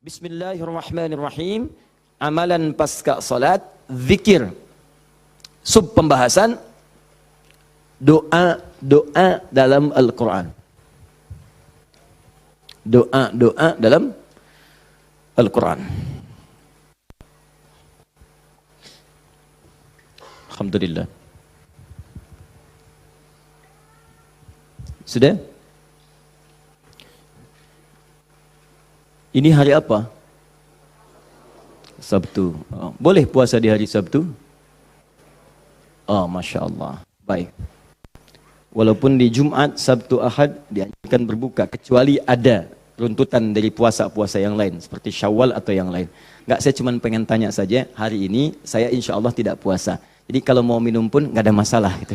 Bismillahirrahmanirrahim. Amalan pasca salat, zikir. Sub pembahasan doa dalam Al-Quran. Doa dalam Al-Quran. Alhamdulillah. Sudah? Ini hari apa? Sabtu. Oh, boleh puasa di hari Sabtu? Oh, Masya Allah. Baik. Walaupun di Jumat, Sabtu, Ahad dianjurkan berbuka, kecuali ada runtutan dari puasa-puasa yang lain, seperti Syawal atau yang lain. Enggak, saya cuma pengen tanya saja, hari ini saya insya Allah tidak puasa. Jadi kalau mau minum pun nggak ada masalah gitu.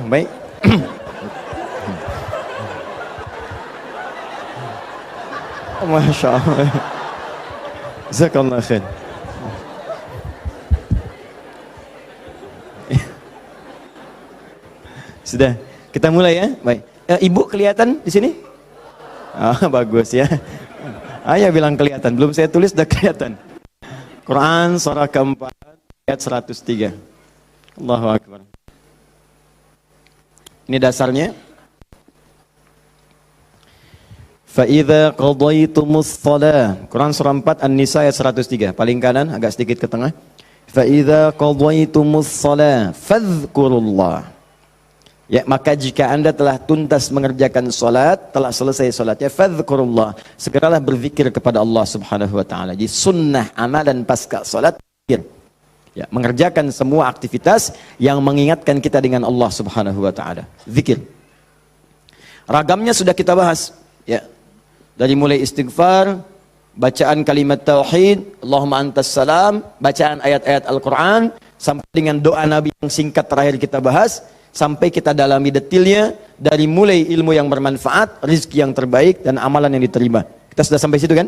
Baik. Masya Allah. Jazakallah khair. Sudah, kita mulai ya. Baik. Ibu kelihatan di sini? Bagus ya. Ayah bilang kelihatan, belum saya tulis sudah kelihatan. Quran surah keempat ayat 103. Allahu Akbar. Ini dasarnya. Fa'idha qadaytumus shalah. Quran surah 4 An-Nisa ayat 103. Paling kanan, agak sedikit ke tengah. Fa'idha qadaytumus shalah fadhkurullah. Ya, maka jika anda telah tuntas mengerjakan salat, telah selesai salatnya, fadhkurullah. Segeralah berzikir kepada Allah Subhanahu wa taala. Jadi sunnah amalan pasca salat zikir. Ya, mengerjakan semua aktivitas yang mengingatkan kita dengan Allah Subhanahu wa taala. Zikir. Ragamnya sudah kita bahas, ya. Dari mulai istighfar, bacaan kalimat tauhid, Allahumma antas salam, bacaan ayat-ayat Al-Quran, sampai dengan doa Nabi yang singkat terakhir kita bahas, sampai kita dalami detailnya, dari mulai ilmu yang bermanfaat, rizki yang terbaik, dan amalan yang diterima. Kita sudah sampai situ kan?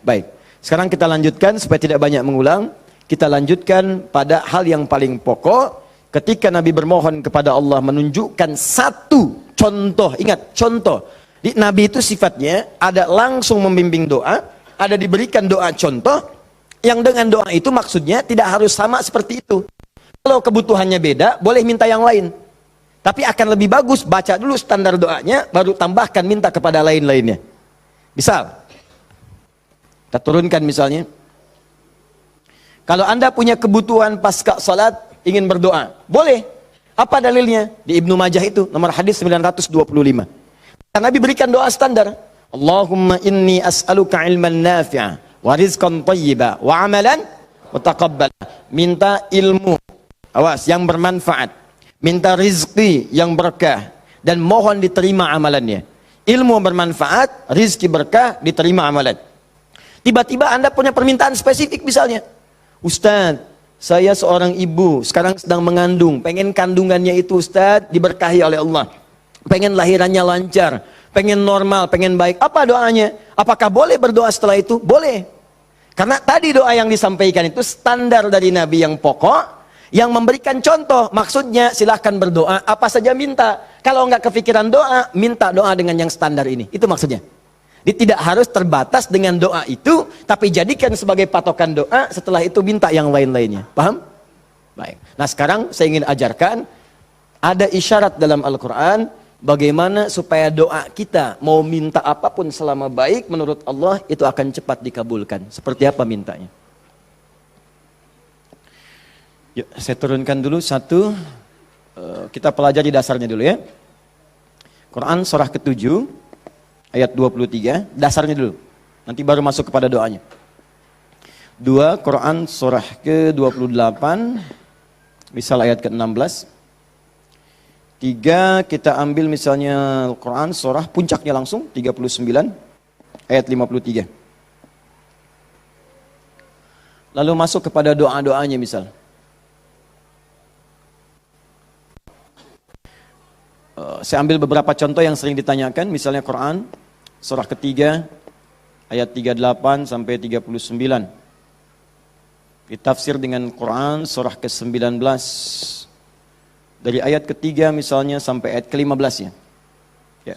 Baik. Sekarang kita lanjutkan, supaya tidak banyak mengulang, kita lanjutkan pada hal yang paling pokok, ketika Nabi bermohon kepada Allah menunjukkan satu contoh, ingat, contoh. Di Nabi itu sifatnya ada langsung membimbing doa, ada diberikan doa contoh, yang dengan doa itu maksudnya tidak harus sama seperti itu. Kalau kebutuhannya beda, boleh minta yang lain. Tapi akan lebih bagus baca dulu standar doanya, baru tambahkan minta kepada lain-lainnya. Misal, kita turunkan misalnya, kalau anda punya kebutuhan pasca salat, ingin berdoa, boleh. Apa dalilnya? Di Ibnu Majah itu, nomor hadis 925. Nabi berikan doa standar. Allahumma inni as'aluka ilman nafi'a wa rizqan thayyiba wa amalan mutaqabbala. Minta ilmu, awas, yang bermanfaat. Minta rizki yang berkah dan mohon diterima amalannya. Ilmu bermanfaat, rizki berkah, diterima amalan. Tiba-tiba anda punya permintaan spesifik misalnya. Ustaz, saya seorang ibu, sekarang sedang mengandung, pengen kandungannya itu Ustaz diberkahi oleh Allah. Pengen lahirannya lancar, pengen normal, pengen baik. Apa doanya? Apakah boleh berdoa setelah itu? Boleh. Karena tadi doa yang disampaikan itu standar dari Nabi yang pokok, yang memberikan contoh. Maksudnya silahkan berdoa, apa saja minta. Kalau nggak kepikiran doa, minta doa dengan yang standar ini. Itu maksudnya. Jadi tidak harus terbatas dengan doa itu, tapi jadikan sebagai patokan doa, setelah itu minta yang lain-lainnya. Paham? Baik. Nah sekarang saya ingin ajarkan, ada isyarat dalam Al-Quran, bagaimana supaya doa kita mau minta apapun selama baik menurut Allah itu akan cepat dikabulkan. Seperti apa mintanya? Yuk, saya turunkan dulu satu. Kita pelajari dasarnya dulu ya. Quran surah ke-7 ayat 23. Dasarnya dulu. Nanti baru masuk kepada doanya. 2 Quran surah ke-28. Misal ayat ke-16. 3 kita ambil misalnya Al-Quran surah puncaknya langsung 39 ayat 53. Lalu masuk kepada doa-doanya misal. Saya ambil beberapa contoh yang sering ditanyakan, misalnya Quran surah ketiga ayat 38 sampai 39. Ditafsir dengan Quran surah ke-19 dari ayat ketiga misalnya sampai ayat ke-15 ya. Ya.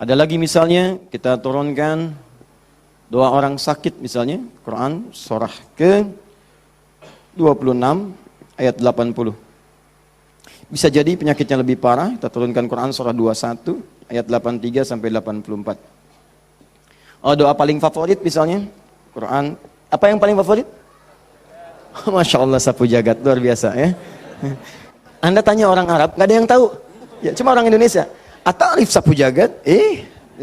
Ada lagi misalnya kita turunkan doa orang sakit misalnya, Quran surah ke 26 ayat 80. Bisa jadi penyakitnya lebih parah, kita turunkan Quran surah 21 ayat 83 sampai 84. Oh, doa paling favorit misalnya, Quran, apa yang paling favorit? Masya Allah, sapu jagat, luar biasa ya. Anda tanya orang Arab, nggak ada yang tahu. Ya, cuma orang Indonesia. Atarif sapu jagat?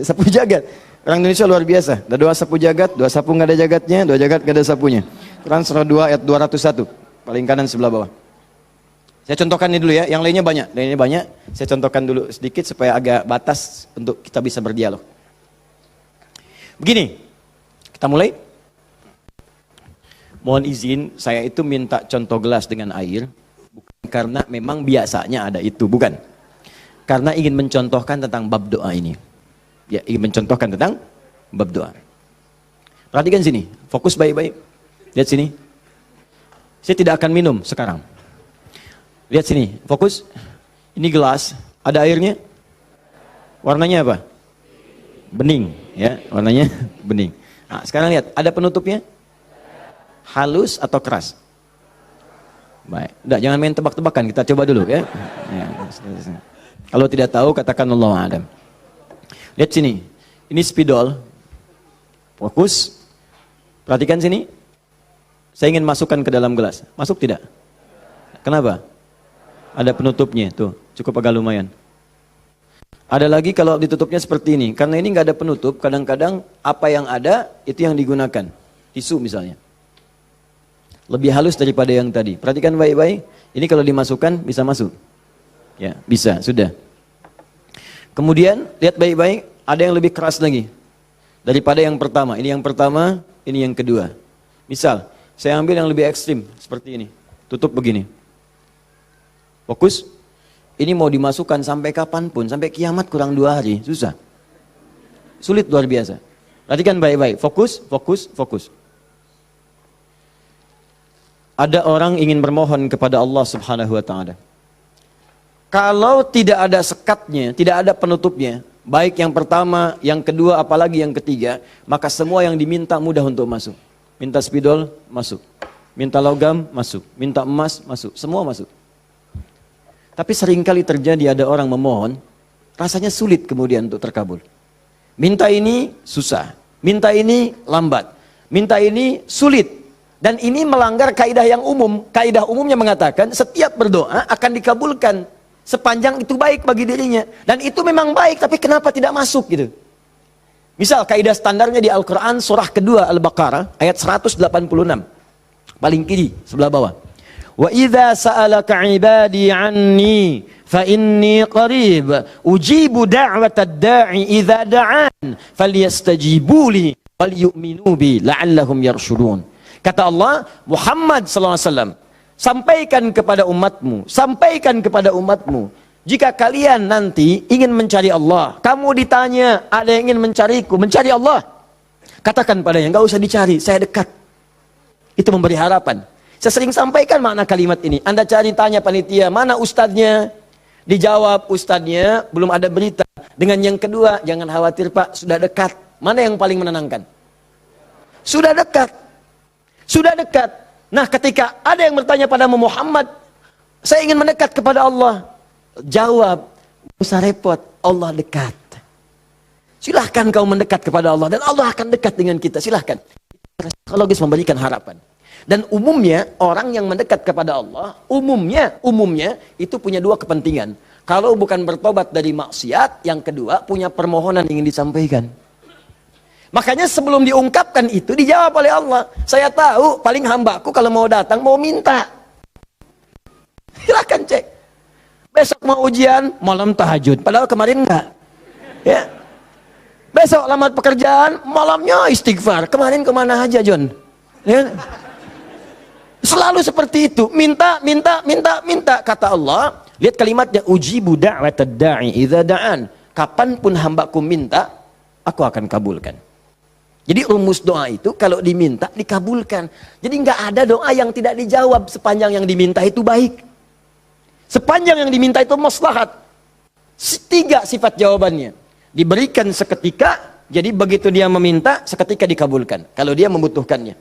Sapu jagat. Orang Indonesia luar biasa. Ada doa sapu jagat, doa sapu nggak ada jagatnya, doa jagat nggak ada sapunya. Quran surah 2 ayat 201, paling kanan sebelah bawah. Saya contohkan ini dulu ya, yang lainnya banyak. Saya contohkan dulu sedikit supaya agak batas untuk kita bisa berdialog. Begini, kita mulai. Mohon izin, saya itu minta contoh gelas dengan air, bukan karena memang biasanya ada itu, bukan. Karena ingin mencontohkan tentang bab doa ini. Ya, ingin mencontohkan tentang bab doa. Perhatikan sini, fokus baik-baik. Lihat sini. Saya tidak akan minum sekarang. Lihat sini, fokus. Ini gelas, ada airnya. Warnanya apa? Bening, ya, warnanya bening. Nah, sekarang lihat, ada penutupnya? Halus atau keras? Baik, udah jangan main tebak-tebakan, kita coba dulu ya. Kalau tidak tahu katakan Allahu a'lam. Lihat sini, ini spidol. Fokus. Perhatikan sini. Saya ingin masukkan ke dalam gelas. Masuk tidak? Kenapa? Ada penutupnya, tuh, cukup agak lumayan. Ada lagi kalau ditutupnya seperti ini. Karena ini nggak ada penutup, kadang-kadang apa yang ada itu yang digunakan. Tisu misalnya. Lebih halus daripada yang tadi. Perhatikan baik-baik. Ini kalau dimasukkan bisa masuk. Ya, bisa, sudah. Kemudian lihat baik-baik, ada yang lebih keras lagi daripada yang pertama. Ini yang pertama, ini yang kedua. Misal, saya ambil yang lebih ekstrim seperti ini. Tutup begini. Fokus. Ini mau dimasukkan sampai kapanpun, sampai kiamat kurang 2 hari, susah. Sulit luar biasa. Perhatikan baik-baik, fokus, fokus, fokus. Ada orang ingin bermohon kepada Allah Subhanahu wa taala. Kalau tidak ada sekatnya, tidak ada penutupnya, baik yang pertama, yang kedua, apalagi yang ketiga, maka semua yang diminta mudah untuk masuk. Minta spidol, masuk. Minta logam, masuk. Minta emas, masuk. Semua masuk. Tapi seringkali terjadi ada orang memohon, rasanya sulit kemudian untuk terkabul. Minta ini susah, minta ini lambat, minta ini sulit. Dan ini melanggar kaidah yang umum. Kaidah umumnya mengatakan setiap berdoa akan dikabulkan sepanjang itu baik bagi dirinya. Dan itu memang baik, tapi kenapa tidak masuk gitu. Misal kaidah standarnya di Al-Quran surah kedua Al-Baqarah ayat 186. Paling kiri sebelah bawah. Wa idza sa'alaka 'ibadi 'anni fa inni qarib ujibu da'watad da'i idza da'an falyastajibu li wal yu'minu bi la'allahum yarshudun. Kata Allah, Muhammad sallallahu alaihi wasallam, sampaikan kepada umatmu, jika kalian nanti ingin mencari Allah, kamu ditanya, ada yang ingin mencariku, mencari Allah, katakan padanya, enggak usah dicari, saya dekat. Itu memberi harapan. Saya sering sampaikan makna kalimat ini. Anda cari, tanya panitia, mana ustadznya? Dijawab, ustadznya belum ada berita. Dengan yang kedua, jangan khawatir Pak, sudah dekat. Mana yang paling menenangkan? Sudah dekat. Sudah dekat. Nah, ketika ada yang bertanya pada Muhammad, saya ingin mendekat kepada Allah. Jawab, tidak usah repot, Allah dekat. Silahkan kau mendekat kepada Allah, dan Allah akan dekat dengan kita, silahkan. Psikologis memberikan harapan. Dan umumnya orang yang mendekat kepada Allah, umumnya itu punya 2 kepentingan. Kalau bukan bertobat dari maksiat, yang kedua punya permohonan ingin disampaikan. Makanya sebelum diungkapkan itu dijawab oleh Allah. Saya tahu paling hambaku kalau mau datang mau minta. Silahkan cek. Besok mau ujian, malam tahajud. Padahal kemarin enggak. Ya. Besok lamar pekerjaan, malamnya istighfar. Kemarin kemana aja John? Ya. Selalu seperti itu, minta, kata Allah. Lihat kalimatnya, ujibu da'watad da'i idza da'an. Kapanpun hambaku minta, aku akan kabulkan. Jadi rumus doa itu kalau diminta dikabulkan. Jadi nggak ada doa yang tidak dijawab sepanjang yang diminta itu baik. Sepanjang yang diminta itu maslahat. 3 sifat jawabannya. Diberikan seketika, jadi begitu dia meminta, seketika dikabulkan. Kalau dia membutuhkannya.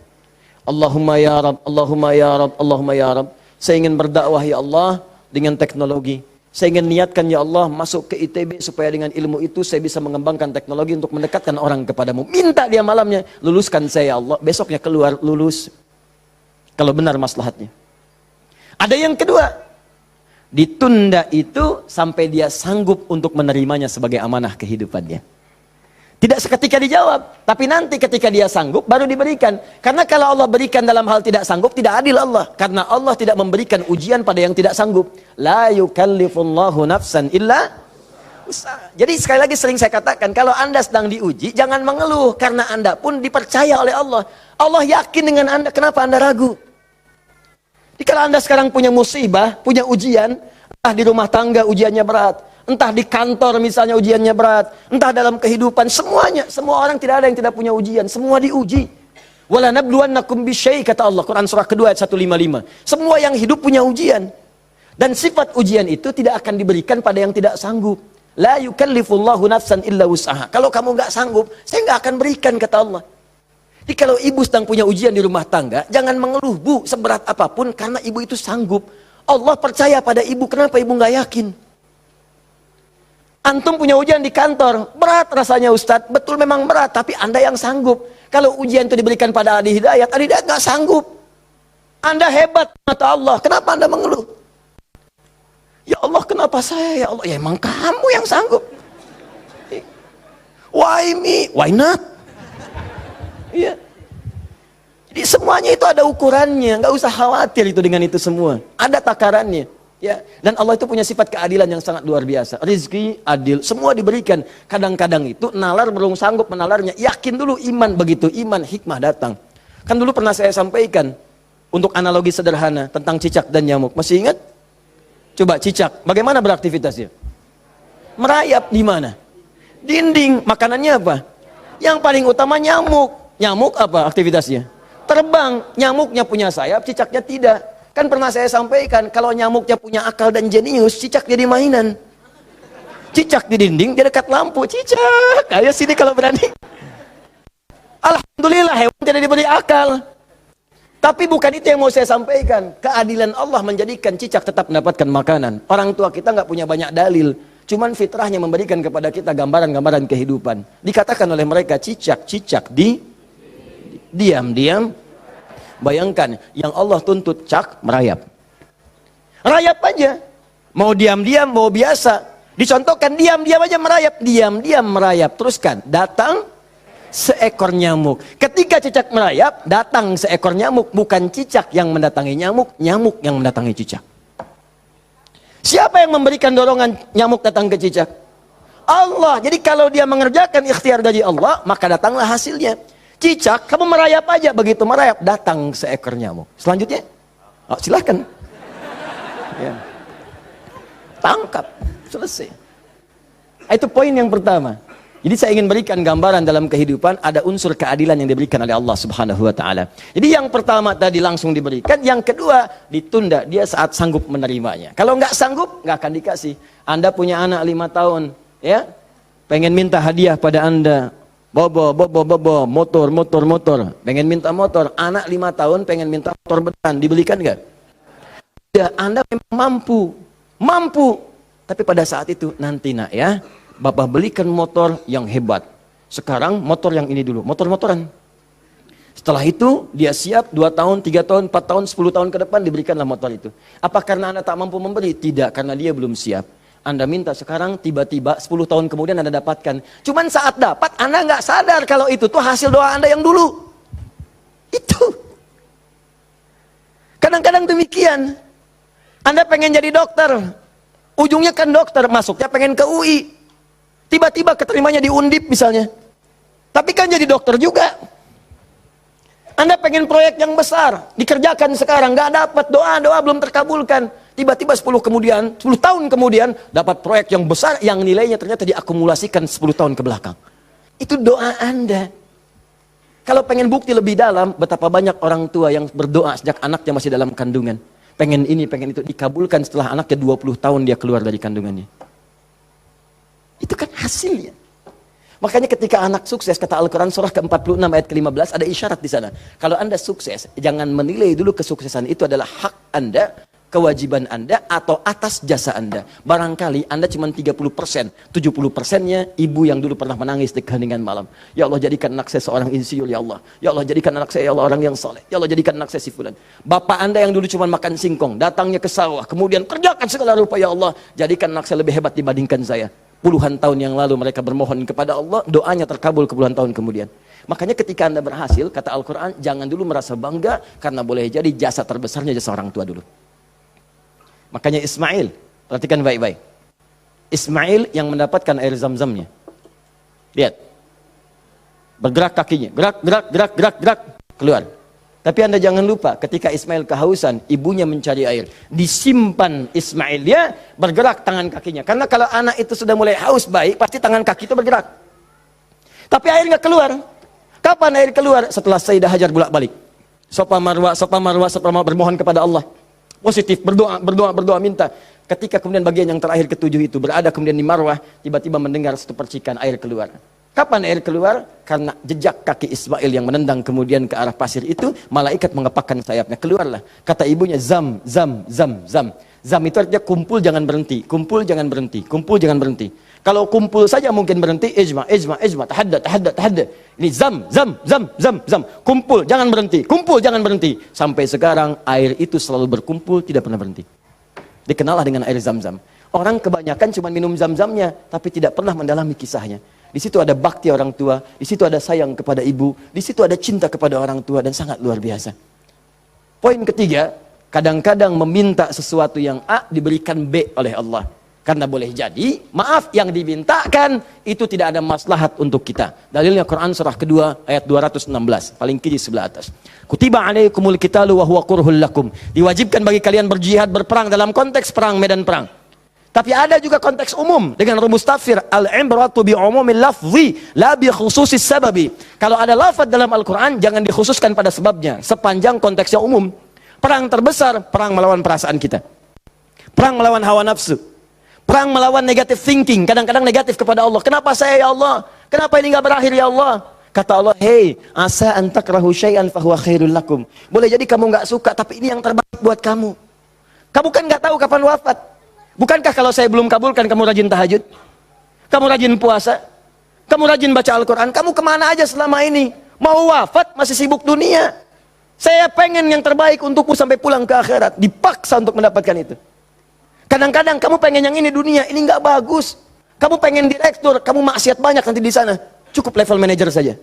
Allahumma ya Rabb, Allahumma ya Rabb, Allahumma ya Rabb. Saya ingin berdakwah ya Allah dengan teknologi. Saya ingin niatkan ya Allah masuk ke ITB supaya dengan ilmu itu saya bisa mengembangkan teknologi untuk mendekatkan orang kepadamu. Minta dia malamnya, luluskan saya ya Allah. Besoknya keluar lulus. Kalau benar maslahatnya. Ada yang kedua, ditunda itu sampai dia sanggup untuk menerimanya sebagai amanah kehidupannya. Tidak seketika dijawab, tapi nanti ketika dia sanggup baru diberikan. Karena kalau Allah berikan dalam hal tidak sanggup, tidak adil Allah. Karena Allah tidak memberikan ujian pada yang tidak sanggup. La yukallifullahu nafsan illa usaha. Jadi sekali lagi sering saya katakan, kalau Anda sedang diuji, jangan mengeluh. Karena Anda pun dipercaya oleh Allah. Allah yakin dengan Anda, kenapa Anda ragu? Jadi kalau Anda sekarang punya musibah, punya ujian, entah di rumah tangga ujiannya berat, entah di kantor misalnya ujiannya berat, entah dalam kehidupan, semuanya, semua orang tidak ada yang tidak punya ujian, semua diuji. Wala nabluwannakum bisyai, kata Allah, Quran surah kedua ayat 155. Semua yang hidup punya ujian. Dan sifat ujian itu tidak akan diberikan pada yang tidak sanggup. La yukallifullahu nafsan illa wus'aha. Kalau kamu nggak sanggup, saya nggak akan berikan, kata Allah. Jadi kalau ibu sedang punya ujian di rumah tangga, jangan mengeluh, Bu, seberat apapun, karena ibu itu sanggup. Allah percaya pada ibu, kenapa ibu nggak yakin? Antum punya ujian di kantor, berat rasanya Ustadz, betul memang berat, tapi Anda yang sanggup. Kalau ujian itu diberikan pada Adi Hidayat nggak sanggup. Anda hebat, mata Allah, kenapa Anda mengeluh? Ya Allah, kenapa saya? Ya Allah, ya emang kamu yang sanggup. Why me? Why not? Iya. Jadi semuanya itu ada ukurannya, nggak usah khawatir itu dengan itu semua. Ada takarannya, ya. Dan Allah itu punya sifat keadilan yang sangat luar biasa. Rizki adil, semua diberikan. Kadang-kadang itu nalar belum sanggup menalarnya. Yakin dulu iman, begitu iman hikmah datang. Kan dulu pernah saya sampaikan untuk analogi sederhana tentang cicak dan nyamuk. Masih ingat? Coba cicak, bagaimana beraktivitasnya? Merayap di mana? Dinding. Makanannya apa? Yang paling utama nyamuk. Nyamuk apa aktivitasnya? Terbang. Nyamuknya punya sayap, cicaknya tidak. Kan pernah saya sampaikan, kalau nyamuknya punya akal dan jenius, cicak jadi mainan. Cicak di dinding, dia dekat lampu. Cicak, ayo sini kalau berani. Alhamdulillah, hewan tidak diberi akal. Tapi bukan itu yang mau saya sampaikan. Keadilan Allah menjadikan cicak tetap mendapatkan makanan. Orang tua kita nggak punya banyak dalil. Cuman fitrahnya memberikan kepada kita gambaran-gambaran kehidupan. Dikatakan oleh mereka, cicak-cicak diam-diam. Bayangkan, yang Allah tuntut cak merayap. Rayap aja. Mau diam-diam, mau biasa. Dicontohkan diam-diam aja merayap. Diam-diam merayap. Teruskan, datang seekor nyamuk. Ketika cicak merayap, datang seekor nyamuk. Bukan cicak yang mendatangi nyamuk, nyamuk yang mendatangi cicak. Siapa yang memberikan dorongan nyamuk datang ke cicak? Allah. Jadi kalau dia mengerjakan ikhtiar dari Allah, maka datanglah hasilnya. Cicak, kamu merayap aja. Begitu merayap, datang seekor nyamuk. Selanjutnya, silahkan. Ya. Tangkap, selesai. Itu poin yang pertama. Jadi saya ingin berikan gambaran dalam kehidupan, ada unsur keadilan yang diberikan oleh Allah Subhanahu wa Ta'ala. Jadi yang pertama tadi langsung diberikan, yang kedua ditunda, dia saat sanggup menerimanya. Kalau nggak sanggup, nggak akan dikasih. Anda punya anak 5 tahun, ya, pengen minta hadiah pada Anda, bobo, motor, pengen minta motor. Anak 5 tahun pengen minta motor beneran, dibelikan nggak? Ya, Anda memang mampu, tapi pada saat itu nanti nak ya, Bapak belikan motor yang hebat. Sekarang motor yang ini dulu, motor-motoran. Setelah itu dia siap 2 tahun, 3 tahun, 4 tahun, 10 tahun ke depan diberikanlah motor itu. Apa karena Anda tak mampu memberi? Tidak, karena dia belum siap. Anda minta sekarang, tiba-tiba 10 tahun kemudian Anda dapatkan. Cuman saat dapat Anda nggak sadar kalau itu tuh hasil doa Anda yang dulu. Itu. Kadang-kadang demikian. Anda pengen jadi dokter, ujungnya kan dokter, masuknya pengen ke UI. Tiba-tiba keterimanya di Undip misalnya. Tapi kan jadi dokter juga. Anda pengen proyek yang besar, dikerjakan sekarang, nggak dapat, doa belum terkabulkan. Tiba-tiba 10 tahun kemudian, dapat proyek yang besar, yang nilainya ternyata diakumulasikan 10 tahun ke belakang. Itu doa Anda. Kalau pengen bukti lebih dalam, betapa banyak orang tua yang berdoa sejak anaknya masih dalam kandungan. Pengen ini, pengen itu, dikabulkan setelah anaknya 20 tahun dia keluar dari kandungannya. Itu kan hasilnya. Makanya ketika anak sukses, kata Al-Quran surah ke-46 ayat ke-15, ada isyarat di sana. Kalau Anda sukses, jangan menilai dulu kesuksesan itu adalah hak Anda, kewajiban Anda, atau atas jasa Anda. Barangkali Anda cuma 30%, 70%-nya ibu yang dulu pernah menangis di keheningan malam. Ya Allah, jadikan anak saya seorang insinyur, ya Allah. Ya Allah, jadikan anak saya, ya Allah, orang yang soleh. Ya Allah, jadikan anak saya si fulan. Bapak Anda yang dulu cuma makan singkong, datangnya ke sawah, kemudian kerjakan segala rupa, ya Allah, jadikan anak saya lebih hebat dibandingkan saya. Puluhan tahun yang lalu mereka bermohon kepada Allah, doanya terkabul puluhan tahun kemudian. Makanya ketika Anda berhasil, kata Al-Quran, jangan dulu merasa bangga, karena boleh jadi jasa terbesarnya jasa orang tua dulu. Makanya Ismail, perhatikan baik-baik. Ismail yang mendapatkan air zam-zamnya. Lihat. Bergerak kakinya, gerak, keluar. Tapi Anda jangan lupa, ketika Ismail kehausan, ibunya mencari air. Disimpan Ismail, dia bergerak tangan kakinya. Karena kalau anak itu sudah mulai haus baik, pasti tangan kaki itu bergerak. Tapi air nggak keluar. Kapan air keluar? Setelah Sayyidah Hajar bolak-balik. Safa Marwah bermohon kepada Allah. Positif, berdoa, minta. Ketika kemudian bagian yang terakhir ketujuh itu berada kemudian di Marwah, tiba-tiba mendengar satu percikan air keluar. Kapan air keluar? Karena jejak kaki Ismail yang menendang kemudian ke arah pasir itu, malaikat mengepakkan sayapnya. Keluarlah. Kata ibunya, zam. Zam itu artinya kumpul jangan berhenti, kumpul jangan berhenti, kumpul jangan berhenti. Kalau kumpul saja mungkin berhenti, ijma, tahadda. Ini zam. Kumpul jangan berhenti, kumpul jangan berhenti. Sampai sekarang air itu selalu berkumpul, tidak pernah berhenti. Dikenallah dengan air zam-zam. Orang kebanyakan cuma minum zam-zamnya, tapi tidak pernah mendalami kisahnya. Di situ ada bakti orang tua, di situ ada sayang kepada ibu, di situ ada cinta kepada orang tua, dan sangat luar biasa. Poin ketiga, kadang-kadang meminta sesuatu yang A diberikan B oleh Allah. Karena boleh jadi, maaf, yang dimintakan itu tidak ada maslahat untuk kita. Dalilnya Quran surah kedua ayat 216, paling kiri sebelah atas. Kutiba alaikumul qitalu wa huwa kurhul lakum. Diwajibkan bagi kalian berjihad, berperang dalam konteks perang, medan perang. Tapi ada juga konteks umum dengan rumus tafsir al-ibratu bi umumil lafzi la bi khususis sababi. Kalau ada lafaz dalam Al-Qur'an jangan dikhususkan pada sebabnya, sepanjang konteksnya umum. Perang terbesar, perang melawan perasaan kita. Perang melawan hawa nafsu. Perang melawan negative thinking, kadang-kadang negatif kepada Allah. Kenapa saya ya Allah? Kenapa ini enggak berakhir ya Allah? Kata Allah, "Hei, asa an takrahu syai'an fa huwa khairul lakum." Boleh jadi kamu enggak suka, tapi ini yang terbaik buat kamu. Kamu kan enggak tahu kapan wafat. Bukankah kalau saya belum kabulkan kamu rajin tahajud? Kamu rajin puasa? Kamu rajin baca Al-Quran? Kamu kemana aja selama ini? Mau wafat masih sibuk dunia. Saya pengen yang terbaik untukmu sampai pulang ke akhirat. Dipaksa untuk mendapatkan itu. Kadang-kadang kamu pengen yang ini dunia, ini nggak bagus. Kamu pengen direktur, kamu maksiat banyak nanti di sana. Cukup level manager saja.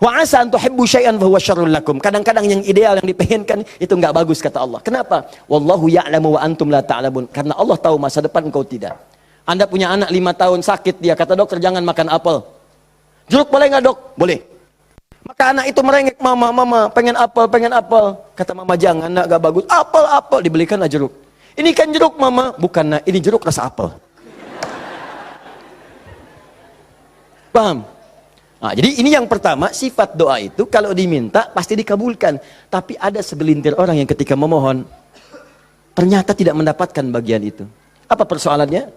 Wa asa an tuhibbu syai'an fa huwa syarrul lakum. Kadang-kadang yang ideal yang dipengenkan itu enggak bagus kata Allah. Kenapa? Wallahu ya'lamu wa antum la ta'lamun. Karena Allah tahu masa depan engkau tidak. Anda punya anak 5 tahun sakit, dia kata dokter jangan makan apel. Jeruk boleh enggak, Dok? Boleh. Maka anak itu merengek, "Mama, pengen apel." Kata mama, "Jangan, nak, enggak bagus." Apel, dibelikanlah jeruk. "Ini kan jeruk, Mama." "Bukan, nak, ini jeruk rasa apel." Paham? Nah, jadi ini yang pertama, sifat doa itu kalau diminta pasti dikabulkan. Tapi ada segelintir orang yang ketika memohon ternyata tidak mendapatkan bagian itu. Apa persoalannya?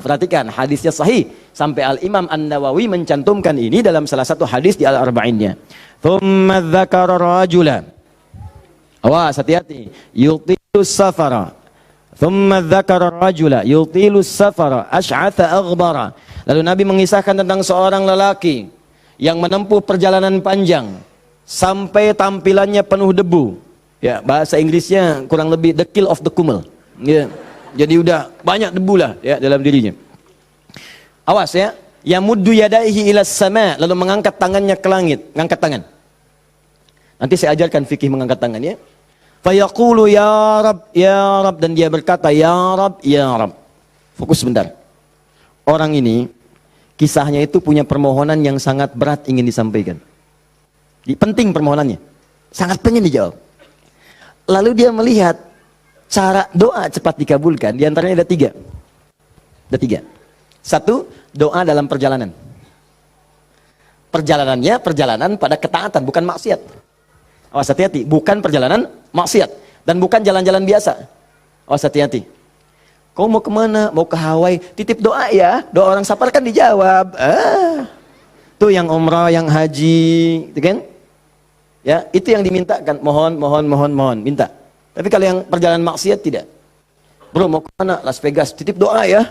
Perhatikan, hadisnya sahih. Sampai Al-Imam An-Nawawi mencantumkan ini dalam salah satu hadis di Al-Arba'innya. Thumma dzakara rajula. Awas, hati-hati. Yutilus safara. Thumma dzakara rajula yutilus safara asy'atha aghdara. Lalu Nabi mengisahkan tentang seorang lelaki yang menempuh perjalanan panjang sampai tampilannya penuh debu. Ya, bahasa Inggrisnya kurang lebih the kill of the kumel. Ya. Jadi udah banyak debu lah ya dalam dirinya. Awas ya, yamuddu yadaihi ila sama, lalu mengangkat tangannya ke langit, ngangkat tangan. Nanti saya ajarkan fikih mengangkat tangan ya. Fayaqulu ya Rab, dan dia berkata ya Rab. Fokus sebentar. Orang ini kisahnya itu punya permohonan yang sangat berat ingin disampaikan. Penting permohonannya, sangat pengen dijawab. Lalu dia melihat cara doa cepat dikabulkan. Di antaranya ada tiga. Satu, doa dalam perjalanan. Perjalanannya perjalanan pada ketaatan, bukan maksiat. Awas hati-hati, bukan perjalanan maksiat dan bukan jalan-jalan biasa. Awas hati-hati. Kau mau kemana? Mau ke Hawaii? Titip doa ya. Doa orang safar kan dijawab. Tuh yang umrah, yang haji, gitu kan? Ya, itu yang dimintakan. Mohon, minta. Tapi kalau yang perjalanan maksiat tidak. Bro, mau kemana? Las Vegas. Titip doa ya.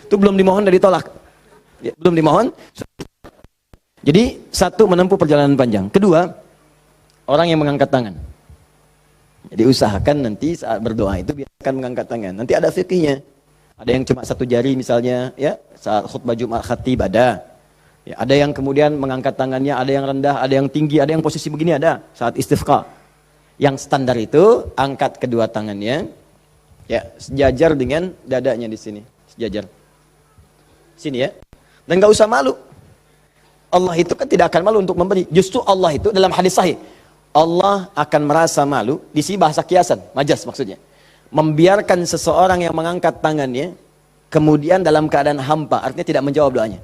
Itu belum dimohon, udah ditolak. Ya, belum dimohon. Jadi, satu, menempuh perjalanan panjang. Kedua, orang yang mengangkat tangan. Jadi usahakan nanti saat berdoa itu biasakan mengangkat tangan. Nanti ada fikihnya. Ada yang cuma satu jari misalnya, ya, saat khutbah Jumat khatib ada. Ya, ada yang kemudian mengangkat tangannya, ada yang rendah, ada yang tinggi, ada yang posisi begini ada saat istisqa. Yang standar itu angkat kedua tangannya, ya, sejajar dengan dadanya di sini, sejajar. Sini ya. Dan nggak usah malu. Allah itu kan tidak akan malu untuk memberi. Justru Allah itu dalam hadis sahih, Allah akan merasa malu, di sini bahasa kiasan, majas maksudnya. Membiarkan seseorang yang mengangkat tangannya, kemudian dalam keadaan hampa, artinya tidak menjawab doanya.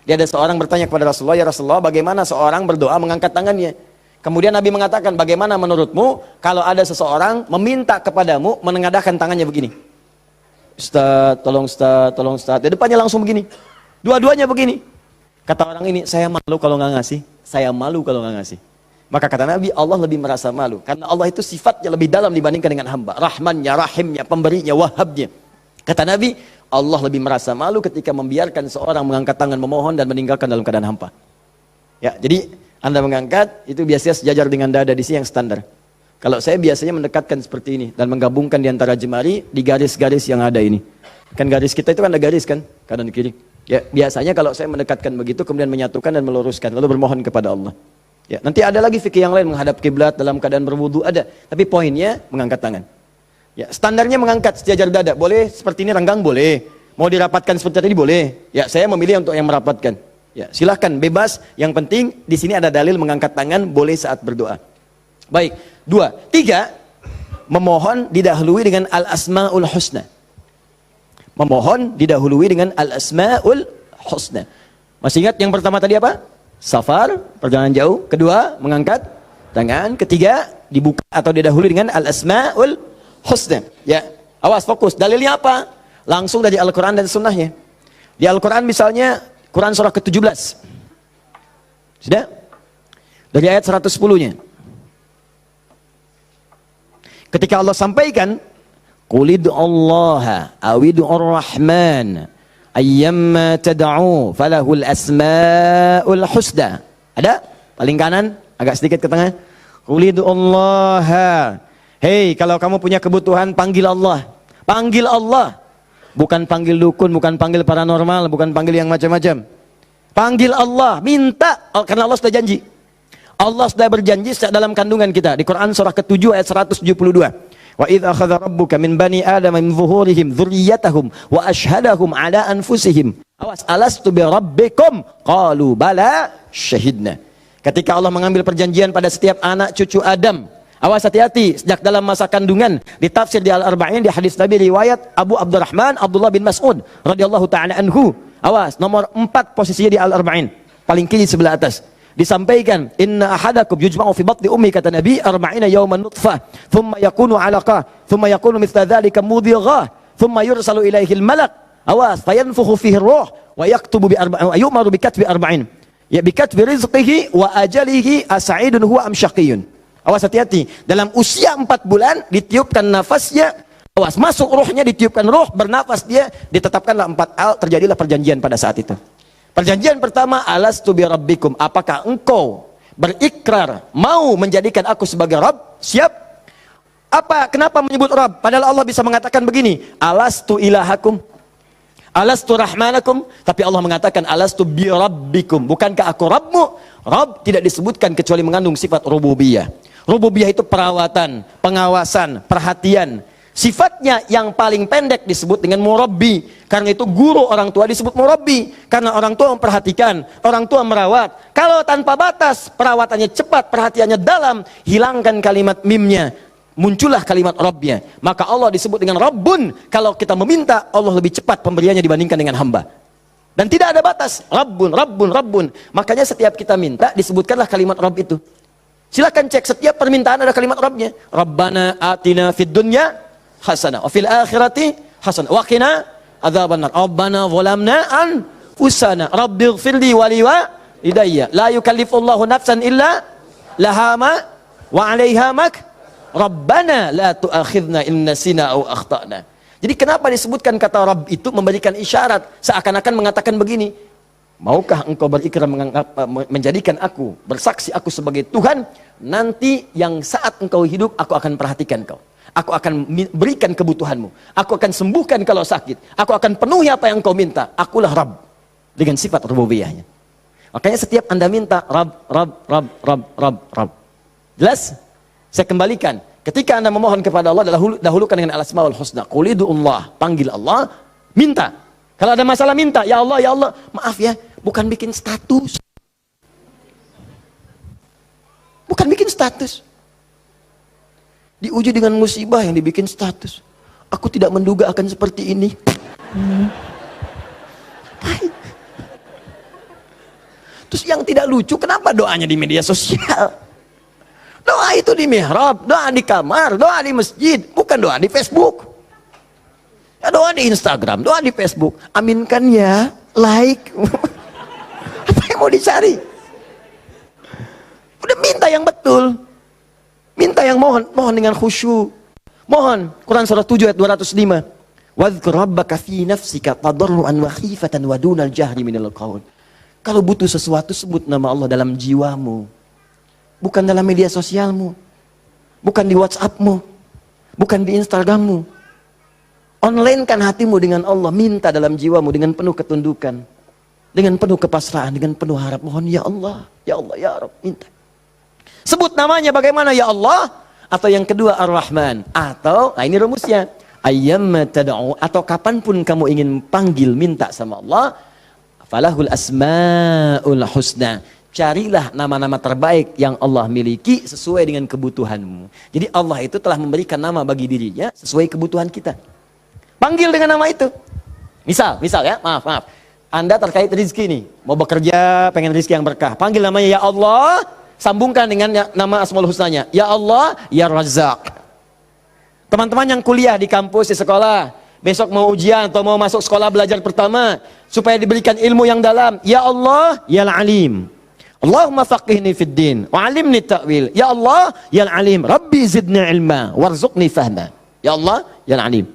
Dia ada seorang bertanya kepada Rasulullah, ya Rasulullah, bagaimana seorang berdoa mengangkat tangannya? Kemudian Nabi mengatakan, bagaimana menurutmu kalau ada seseorang meminta kepadamu menengadahkan tangannya begini? Ustaz, tolong Ustaz, tolong Ustaz. Di depannya langsung begini. Dua-duanya begini. Kata orang ini, saya malu kalau nggak ngasih. Saya malu kalau nggak ngasih. Maka kata Nabi, Allah lebih merasa malu. Karena Allah itu sifatnya lebih dalam dibandingkan dengan hamba. Rahmannya, rahimnya, pemberinya, wahabnya. Kata Nabi, Allah lebih merasa malu ketika membiarkan seorang mengangkat tangan memohon dan meninggalkan dalam keadaan hampa. Ya, jadi Anda mengangkat, itu biasanya sejajar dengan dada di sini yang standar. Kalau saya biasanya mendekatkan seperti ini. Dan menggabungkan di antara jemari di garis-garis yang ada ini. Kan garis kita itu kan ada garis kan, kanan kiri. Ya, biasanya kalau saya mendekatkan begitu, kemudian menyatukan dan meluruskan. Lalu bermohon kepada Allah. Ya, nanti ada lagi fikih yang lain, menghadap kiblat dalam keadaan berwudu ada. Tapi poinnya mengangkat tangan. Ya, standarnya mengangkat sejajar dada. Boleh seperti ini renggang boleh. Mau dirapatkan seperti tadi boleh. Ya, saya memilih untuk yang merapatkan. Ya, silahkan bebas. Yang penting di sini ada dalil mengangkat tangan boleh saat berdoa. Baik, 2, 3, memohon didahului dengan al-asmaul husna. Memohon didahului dengan al-asmaul husna. Masih ingat yang pertama tadi apa? Safar, perjalanan jauh. Kedua, mengangkat tangan. Ketiga, dibuka atau didahului dengan al-asmaul husna. Ya, awas fokus. Dalilnya apa? Langsung dari Al-Quran dan sunnahnya. Di Al-Quran misalnya, Quran surah ke-17. Sudah? Dari ayat 110-nya. Ketika Allah sampaikan, Qulid Allah awid'ur rahman ayyamma tad'u falahul asmaul husna. Ada? Paling kanan, agak sedikit ke tengah. Qulid Allah. Hei, kalau kamu punya kebutuhan, panggil Allah. Panggil Allah. Bukan panggil dukun, bukan panggil paranormal, bukan panggil yang macam-macam. Panggil Allah, minta, karena Allah sudah janji. Allah sudah berjanji dalam kandungan kita. Di Quran surah ke-7 ayat 172. Wa idz akhadha rabbuka min bani adama min zuhurihim dzurriyyatahum wa ashhadahum ala anfusihim. Awas, alastu bi rabbikum? Qalu bala syahidna. Ketika Allah mengambil perjanjian pada setiap anak cucu Adam. Awas, hati-hati, sejak dalam masa kandungan. Ditafsir di Al-Arba'in, di hadis Nabi riwayat Abu Abdurrahman Abdullah bin Mas'ud radhiyallahu taala anhu. Awas, nomor 4 posisinya di Al-Arba'in, paling kiri sebelah atas. Disampaikan, inna ahadakum yujma'u fi batni ummi, kata Nabi, arba'ina yawman nutfah, thumma yakunu 'alaqah, thumma yakunu mithla dhalika mudhighah, thumma yursalu ilaihi al-malak. Awas, fayanfukhu fihi ar-ruh wa yaktubu bi arba'in, yu'maru bi katbi arba'in. Ya, bi katbi rizqihi wa ajalihi as'idun huwa am syaqiyyun. Awas, hati-hati, dalam usia 4 bulan ditiupkan nafasnya. Awas, masuk ruhnya, ditiupkan ruh, bernafas dia, ditetapkanlah 4 hal, terjadilah perjanjian pada saat itu. Perjanjian pertama, alastu bi rabbikum, apakah engkau berikrar mau menjadikan aku sebagai Rabb? Siap? Apa? Kenapa menyebut Rabb? Padahal Allah bisa mengatakan begini, alastu ilahakum, alastu rahmanakum, tapi Allah mengatakan alastu bi rabbikum, bukankah aku Rabbmu? Rabb tidak disebutkan kecuali mengandung sifat rububiyah. Rububiyah itu perawatan, pengawasan, perhatian. Sifatnya yang paling pendek disebut dengan murabbi. Karena itu guru orang tua disebut murabbi. Karena orang tua memperhatikan, orang tua merawat. Kalau tanpa batas, perawatannya cepat, perhatiannya dalam, hilangkan kalimat mimnya, muncullah kalimat Rabbnya. Maka Allah disebut dengan Rabbun. Kalau kita meminta, Allah lebih cepat pemberiannya dibandingkan dengan hamba. Dan tidak ada batas. Rabbun, Rabbun, Rabbun. Makanya setiap kita minta, disebutkanlah kalimat Rabb itu. Silakan cek, setiap permintaan ada kalimat Rabbnya. Rabbana atina fid dunya hasanah wa fil akhirati hasanah wa qina adzabannar. Rabbana zalamna anfusana rabbighfirli wa liwalidayya la yukallifullahu nafsan illa laha ma wa 'alaiha mak Rabbana la tu'akhidna in nasina aw akhtana. Jadi kenapa disebutkan kata Rabb itu memberikan isyarat seakan-akan mengatakan begini, maukah engkau berikrar menjadikan aku bersaksi aku sebagai Tuhan, nanti yang saat engkau hidup aku akan perhatikan kau. Aku akan berikan kebutuhanmu. Aku akan sembuhkan kalau sakit. Aku akan penuhi apa yang kau minta. Akulah Rabb dengan sifat rububiyahnya. Makanya setiap Anda minta Rabb. Jelas? Saya kembalikan. Ketika Anda memohon kepada Allah, dahulukan dengan al-asmaul husna. Qul ud'ullah, panggil Allah, minta. Kalau ada masalah minta, ya Allah, maaf ya, bukan bikin status. Bukan bikin status. Diuji dengan musibah yang dibikin status. Aku tidak menduga akan seperti ini. Terus yang tidak lucu, kenapa doanya di media sosial? Doa itu di mihrab, doa di kamar, doa di masjid, bukan doa di Facebook. Ya, doa di Instagram, doa di Facebook. Aminkan ya, like. Apa yang mau dicari? Udah minta yang betul. Minta yang mohon dengan khusyuk. Mohon, Quran surah 7 ayat 205. Wadhkur rabbaka fi nafsika tadarruan wa khifatan wa dunal jahri minal qaul. Kalau butuh sesuatu, sebut nama Allah dalam jiwamu. Bukan dalam media sosialmu, bukan di WhatsAppmu, bukan di Instagrammu. Online-kan hatimu dengan Allah, minta dalam jiwamu dengan penuh ketundukan, dengan penuh kepasrahan, dengan penuh harap. Mohon ya Allah, ya Rabb, minta. Sebut namanya bagaimana, ya Allah, atau yang kedua Ar-Rahman, atau ini rumusnya, ayyamma tad'u, atau kapanpun kamu ingin panggil minta sama Allah, falahul asmaul husna. Carilah nama-nama terbaik yang Allah miliki sesuai dengan kebutuhanmu. Jadi Allah itu telah memberikan nama bagi dirinya sesuai kebutuhan kita. Panggil dengan nama itu. Misal ya, maaf. Anda terkait rezeki nih, mau bekerja, pengen rezeki yang berkah. Panggil namanya ya Allah, sambungkan dengan nama Asmaul Husnanya. Ya Allah, ya Razzaq. Teman-teman yang kuliah di kampus, di sekolah, besok mau ujian atau mau masuk sekolah belajar pertama, supaya diberikan ilmu yang dalam. Ya Allah, ya Alim. Allahumma faqihni fid din wa 'allimni ta'wil. Ya Allah, ya Alim, Rabbi zidni ilma warzuqni fahma. Ya Allah, ya Alim.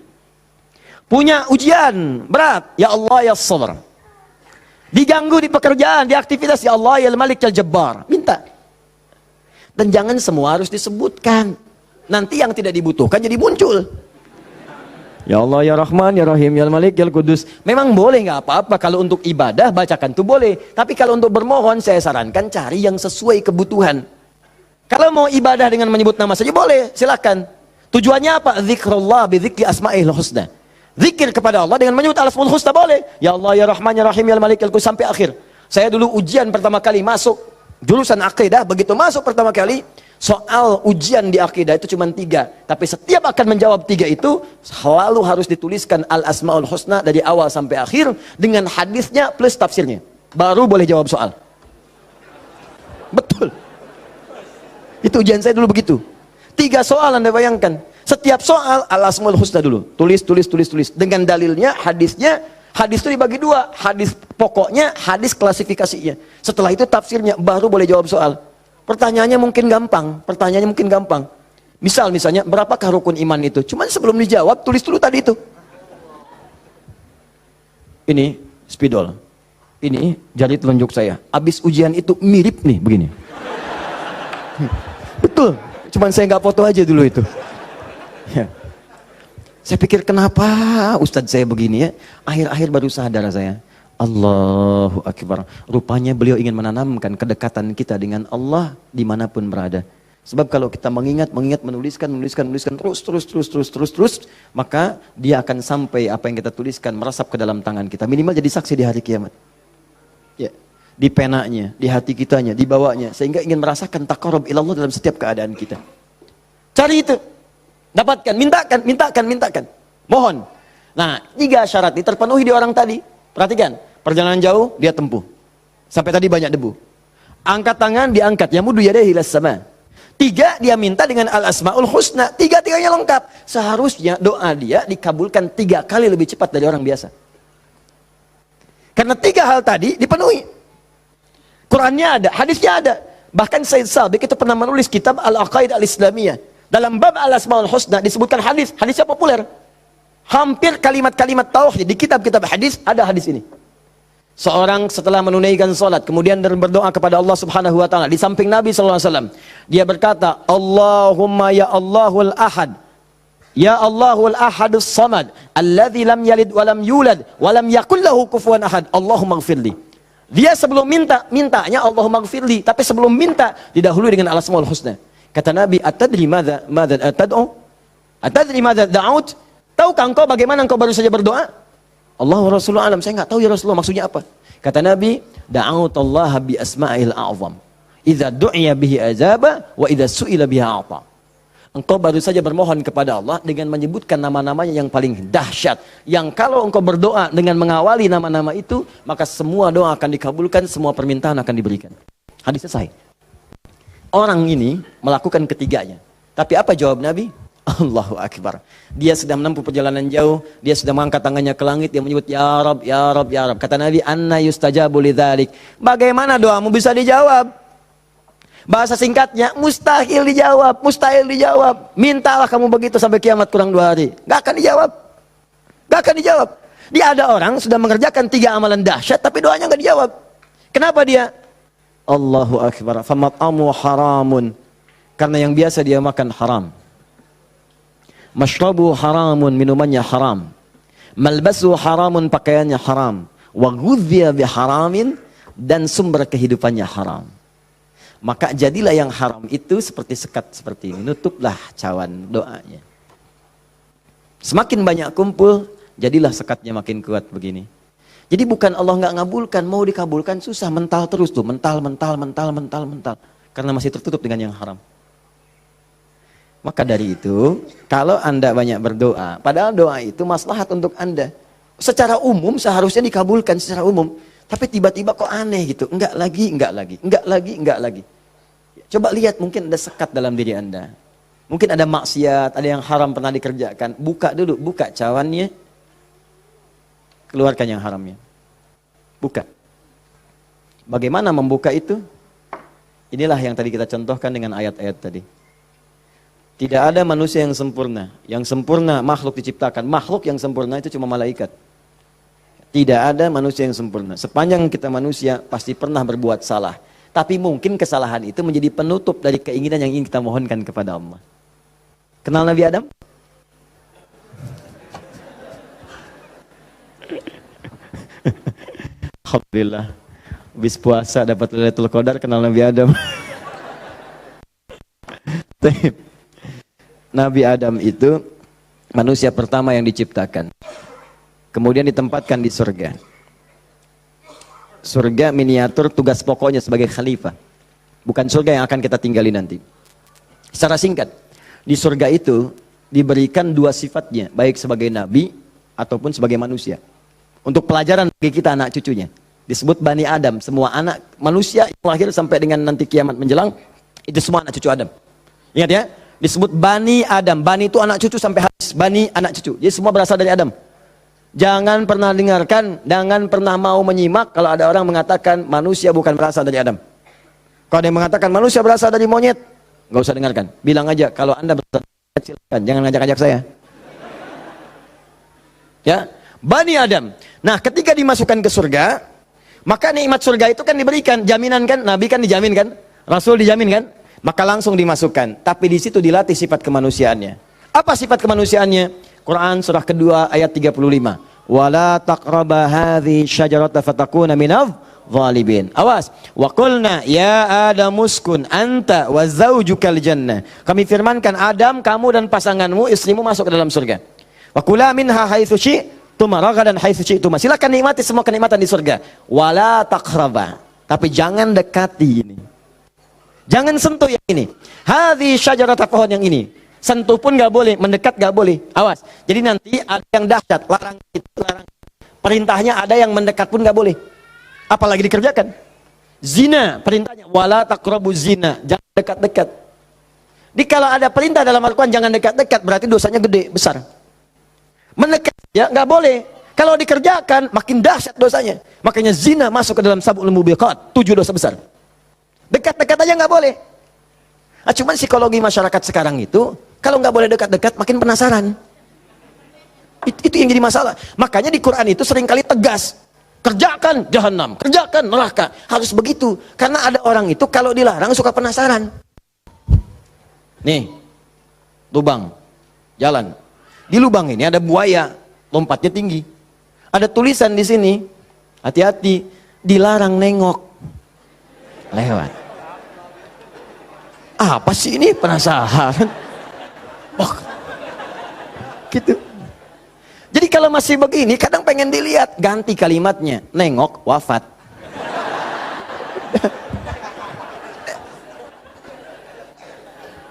Punya ujian berat, ya Allah, ya Sabr. Diganggu di pekerjaan, di aktivitas, ya Allah, ya Malik, ya Jabbar. Minta. Dan jangan semua harus disebutkan. Nanti yang tidak dibutuhkan jadi muncul. Ya Allah, ya Rahman, ya Rahim, ya Malik, ya Kudus. Memang boleh, nggak apa-apa. Kalau untuk ibadah, bacakan tuh boleh. Tapi kalau untuk bermohon, saya sarankan cari yang sesuai kebutuhan. Kalau mau ibadah dengan menyebut nama saja boleh, silakan. Tujuannya apa? Zikrullah bidzikri asma'il husna. Zikir kepada Allah dengan menyebut al-asmaul husna boleh. Ya Allah, ya Rahman, ya Rahim, ya Malik, ya Kudus, sampai akhir. Saya dulu ujian pertama kali masuk jurusan akidah, begitu masuk pertama kali, soal ujian di akidah itu cuma 3, tapi setiap akan menjawab 3 itu selalu harus dituliskan al-asmaul husna dari awal sampai akhir dengan hadisnya plus tafsirnya, baru boleh jawab soal. Betul, itu ujian saya dulu begitu. 3 soal Anda bayangkan, setiap soal al-asmaul husna dulu, tulis dengan dalilnya, hadisnya. Hadis itu dibagi 2, hadis pokoknya, hadis klasifikasinya. Setelah itu tafsirnya, baru boleh jawab soal. Pertanyaannya mungkin gampang. Misalnya, berapakah rukun iman itu? Cuman sebelum dijawab, tulis dulu tadi itu. Ini spidol. Ini jari telunjuk saya. Abis ujian itu mirip nih, begini. Betul. Cuman saya nggak foto aja dulu itu. Ya. Saya pikir kenapa Ustadz saya begini ya. Akhir-akhir baru sadar saya. Allahu Akbar. Rupanya beliau ingin menanamkan kedekatan kita dengan Allah dimanapun berada. Sebab kalau kita mengingat, menuliskan terus, maka dia akan sampai apa yang kita tuliskan meresap ke dalam tangan kita. Minimal jadi saksi di hari kiamat. Ya, di penanya, di hati kitanya, di bawahnya, sehingga ingin merasakan taqarrub ilallah dalam setiap keadaan kita. Cari itu, dapatkan, mintakan, mohon. Nah, 3 syarat ini terpenuhi di orang tadi. Perhatikan, perjalanan jauh dia tempuh. Sampai tadi banyak debu. Angkat tangan diangkat, yamudu yadayhi ilas sama. 3 dia minta dengan al-asmaul husna, 3-tiganya lengkap. Seharusnya doa dia dikabulkan 3 kali lebih cepat dari orang biasa. Karena 3 hal tadi dipenuhi. Qurannya ada, hadisnya ada. Bahkan Said Sabiq itu pernah menulis kitab Al-Aqaid Al-Islamiyah. Dalam bab al-asmaul husna disebutkan hadis, hadisnya populer. Hampir kalimat-kalimat tauhid di kitab-kitab hadis ada hadis ini. Seorang setelah menunaikan salat kemudian berdoa kepada Allah Subhanahu wa taala di samping Nabi sallallahu alaihi wasallam, dia berkata, Allahumma ya Allahul Ahad, ya Allahul Ahadus Samad, alladzi lam yalid wa lam yulad wa lam yakul lahu kufuwan ahad, Allahumma ighfirli. Dia sebelum mintanya Allahumma ighfirli, tapi sebelum minta didahului dengan al-asmaul husna. Kata Nabi, atadri madza tad'u? Atadri madza da'ut? Tahukah engkau bagaimana engkau baru saja berdoa? Allah wa Rasulullah alam, saya nggak tahu ya Rasulullah maksudnya apa. Kata Nabi, da'utallaha bi asma'il a'zam. Idza du'iya bihi ajaba wa idza su'ila biha a'ta. Engkau baru saja bermohon kepada Allah dengan menyebutkan nama-namanya yang paling dahsyat. Yang kalau engkau berdoa dengan mengawali nama-nama itu, maka semua doa akan dikabulkan, semua permintaan akan diberikan. Hadis selesai. Orang ini melakukan ketiganya. Tapi apa jawab Nabi? Allahu Akbar. Dia sudah menempuh perjalanan jauh, dia sudah mengangkat tangannya ke langit, dia menyebut ya Rab, ya Rab, ya Rab. Kata Nabi, anna yustajabu lidzalik. Bagaimana doamu bisa dijawab? Bahasa singkatnya, mustahil dijawab, mustahil dijawab. Mintalah kamu begitu sampai kiamat kurang 2 hari. Gak akan dijawab. Gak akan dijawab. Dia ada orang sudah mengerjakan 3 amalan dahsyat tapi doanya gak dijawab. Kenapa dia? Allahu Akbar. Famat'amu haramun. Karena yang biasa dia makan haram. Mashrabu haramun, minumannya haram. Malbasu haramun, pakaiannya haram. Wa ghudhiya biharamin, dan sumber kehidupannya haram. Maka jadilah yang haram itu seperti sekat seperti ini. Nutuplah cawan doanya. Semakin banyak kumpul, jadilah sekatnya makin kuat begini. Jadi bukan Allah nggak ngabulkan, mau dikabulkan susah, mental terus tuh, mental. Karena masih tertutup dengan yang haram. Maka dari itu, kalau Anda banyak berdoa, padahal doa itu maslahat untuk Anda. Secara umum seharusnya dikabulkan secara umum. Tapi tiba-tiba kok aneh gitu. Enggak lagi. Coba lihat, mungkin ada sekat dalam diri Anda. Mungkin ada maksiat, ada yang haram pernah dikerjakan. Buka dulu, buka cawannya. Keluarkan yang haramnya. Buka. Bagaimana membuka itu? Inilah yang tadi kita contohkan dengan ayat-ayat tadi. Tidak ada manusia yang sempurna. Yang sempurna makhluk diciptakan. Makhluk yang sempurna itu cuma malaikat. Tidak ada manusia yang sempurna. Sepanjang kita manusia pasti pernah berbuat salah. Tapi mungkin kesalahan itu menjadi penutup dari keinginan yang ingin kita mohonkan kepada Allah. Kenal Nabi Adam? Alhamdulillah. Habis puasa dapat Lailatul Qadar, kenal Nabi Adam. Nabi Adam itu manusia pertama yang diciptakan. Kemudian ditempatkan di surga. Surga miniatur, tugas pokoknya sebagai khalifah. Bukan surga yang akan kita tinggali nanti. Secara singkat, di surga itu diberikan 2 sifatnya, baik sebagai nabi ataupun sebagai manusia. Untuk pelajaran bagi kita anak cucunya. Disebut Bani Adam, semua anak manusia yang lahir sampai dengan nanti kiamat menjelang, itu semua anak cucu Adam. Ingat ya? Disebut Bani Adam. Bani itu anak cucu sampai habis. Bani anak cucu. Jadi semua berasal dari Adam. Jangan pernah dengarkan, jangan pernah mau menyimak kalau ada orang mengatakan manusia bukan berasal dari Adam. Kalau ada yang mengatakan manusia berasal dari monyet, nggak usah dengarkan. Bilang aja kalau Anda berasal dari monyet, silakan. Jangan ngajak-ngajak saya. Ya, Bani Adam. Nah, ketika dimasukkan ke surga, maka nikmat surga itu kan diberikan, jaminan kan? Nabi kan dijamin kan? Rasul dijamin kan? Maka langsung dimasukkan. Tapi di situ dilatih sifat kemanusiaannya. Apa sifat kemanusiaannya? Quran surah kedua ayat 35. Wala taqraba hadhi syajarata fatakuna minadh zalimin. Awas. Wa qulna ya Adam uskun anta wa zaujukal jannah. Kami firmankan Adam, kamu dan pasanganmu, istrimu masuk ke dalam surga. Wa kula minha haitsu syi'tum ragadan haitsu syi'tum. Silakan nikmati semua kenikmatan di surga. Wala taqraba. Tapi jangan dekati ini. Jangan sentuh yang ini. Hadhi syajarata, pohon yang ini. Sentuh pun gak boleh, mendekat gak boleh. Awas. Jadi nanti ada yang dahsyat, larang itu, larang. Perintahnya ada yang mendekat pun gak boleh. Apalagi dikerjakan. Zina, perintahnya wala taqrabu zina, jangan dekat-dekat. Di kalau ada perintah dalam Al-Quran jangan dekat-dekat, berarti dosanya gede, besar. Mendekat ya nggak boleh. Kalau dikerjakan makin dahsyat dosanya. Makanya zina masuk ke dalam sab'ul mubiqat, 7 dosa besar. Dekat-dekat aja nggak boleh. Nah, cuman psikologi masyarakat sekarang itu, kalau nggak boleh dekat-dekat makin penasaran. Itu yang jadi masalah. Makanya di Quran itu seringkali tegas. Kerjakan jahanam, kerjakan neraka. Harus begitu. Karena ada orang itu kalau dilarang suka penasaran. Nih, lubang, jalan. Di lubang ini ada buaya, lompatnya tinggi. Ada tulisan di sini, hati-hati, dilarang nengok. Lewat. Apa sih ini? Penasaran. Oh, gitu. Jadi kalau masih begini, kadang pengen dilihat, ganti kalimatnya, nengok, wafat.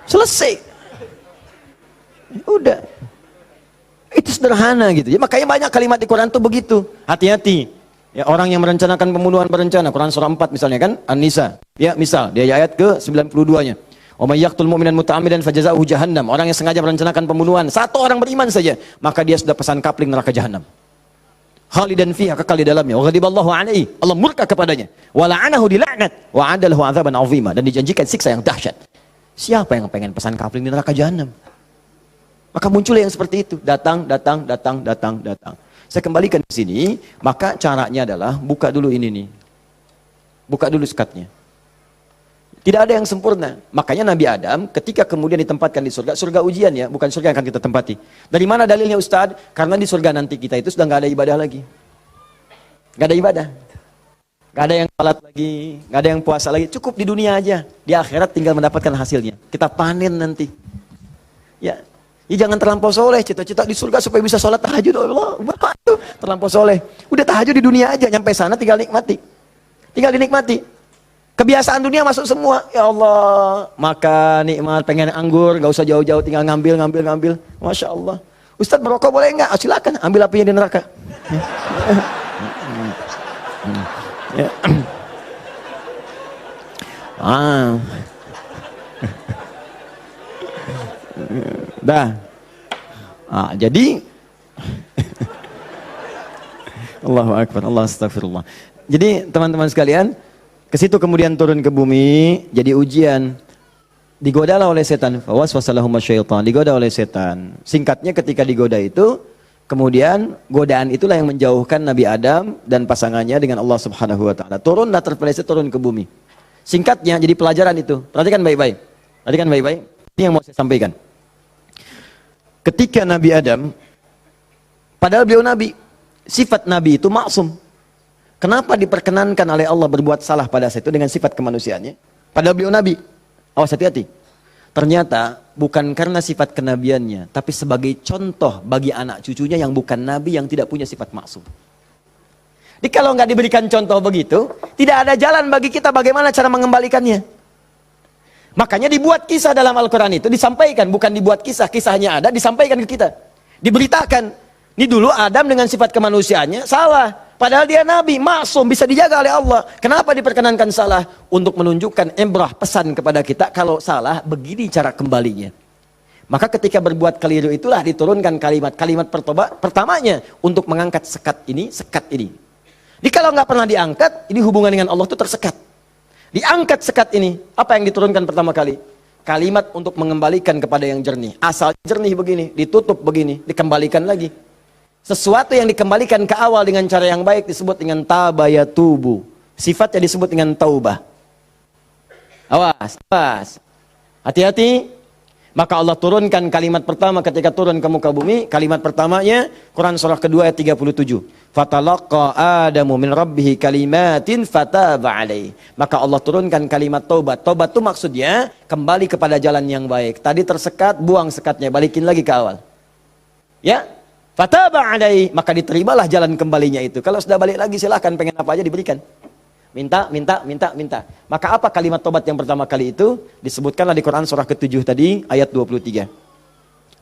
Selesai. Udah. Itu sederhana gitu. Ya, makanya banyak kalimat di Quran tuh begitu. Hati-hati. Ya, orang yang merencanakan pembunuhan berencana, Quran surah 4 misalnya kan, An-Nisa. Ya, misal, dia ayat ke 92-nya. Wa may yaqtul mu'minan muta'ammidan fajaza'uhu jahannam. Orang yang sengaja merencanakan pembunuhan, satu orang beriman saja, maka dia sudah pesan kapling neraka jahanam. Khalidan fiha, kekal di dalamnya. Wa ghadiballahu alaihi, Allah murka kepadanya. Wa la'anahu dilaknat wa 'adalahu 'adzaban 'azima, dan dijanjikan siksa yang dahsyat. Siapa yang pengen pesan kapling di neraka jahanam? Maka muncul yang seperti itu, datang. Saya kembalikan ke sini, maka caranya adalah buka dulu ini nih. Buka dulu sekatnya. Tidak ada yang sempurna. Makanya Nabi Adam ketika kemudian ditempatkan di surga ujian ya, bukan surga yang akan kita tempati. Dari mana dalilnya Ustaz? Karena di surga nanti kita itu sudah nggak ada ibadah lagi. Nggak ada ibadah. Nggak ada yang salat lagi, nggak ada yang puasa lagi. Cukup di dunia aja. Di akhirat tinggal mendapatkan hasilnya. Kita panen nanti. Ya, jangan terlampau soleh. Cita-cita di surga supaya bisa sholat tahajud. Allah, terlampau soleh. Udah tahajud di dunia aja. Nyampe sana tinggal nikmati. Tinggal dinikmati. Kebiasaan dunia masuk semua. Ya Allah, makan nikmat, pengen anggur, nggak usah jauh-jauh, tinggal ngambil. Masya Allah. Ustadz merokok boleh nggak? Silakan, ambil apinya di neraka. Jadi Allahu Akbar, Allah astagfirullah. Jadi teman-teman sekalian, ke situ kemudian turun ke bumi, jadi ujian. Digodalah oleh setan, fawaswasalahum syaitan, digoda oleh setan. Singkatnya ketika digoda itu, kemudian godaan itulah yang menjauhkan Nabi Adam dan pasangannya dengan Allah Subhanahu wa taala. Turunlah terpeleset turun ke bumi. Singkatnya jadi pelajaran itu. Perhatikan baik-baik. Ini yang mau saya sampaikan. Ketika Nabi Adam, padahal beliau nabi, sifat nabi itu maksum. Kenapa diperkenankan oleh Allah berbuat salah pada saat itu dengan sifat kemanusiaannya? Padahal beliau nabi. Awas hati-hati. Ternyata bukan karena sifat kenabiannya, tapi sebagai contoh bagi anak cucunya yang bukan nabi, yang tidak punya sifat maksum. Jadi kalau nggak diberikan contoh begitu, tidak ada jalan bagi kita bagaimana cara mengembalikannya. Makanya dibuat kisah dalam Al-Quran itu, disampaikan, bukan dibuat kisah, kisahnya ada, disampaikan ke kita. Diberitakan, ini dulu Adam dengan sifat kemanusiaannya salah. Padahal dia nabi, maksum, bisa dijaga oleh Allah. Kenapa diperkenankan salah? Untuk menunjukkan ibrah, pesan kepada kita, kalau salah, begini cara kembalinya. Maka ketika berbuat keliru itulah diturunkan kalimat pertamanya untuk mengangkat sekat ini. Jadi kalau nggak pernah diangkat, ini hubungan dengan Allah itu tersekat. Diangkat sekat ini, apa yang diturunkan pertama kali? Kalimat untuk mengembalikan kepada yang jernih. Asal jernih begini, ditutup begini, dikembalikan lagi. Sesuatu yang dikembalikan ke awal dengan cara yang baik disebut dengan tabayatubu. Sifatnya disebut dengan taubah. Awas. Hati-hati. Maka Allah turunkan kalimat pertama ketika turun ke muka bumi. Kalimat pertamanya Quran surah kedua ayat 37. Fatalaqa Adamu min rabbihi kalimatin fataba alaihi. Maka Allah turunkan kalimat taubat. Taubat itu maksudnya kembali kepada jalan yang baik. Tadi tersekat, buang sekatnya, balikin lagi ke awal. Ya, fataba alaihi, maka diterimalah jalan kembalinya itu. Kalau sudah balik lagi silahkan, pengen apa aja diberikan. Minta. Maka apa kalimat tobat yang pertama kali itu? Disebutkanlah di Quran surah ke-7 tadi, ayat 23.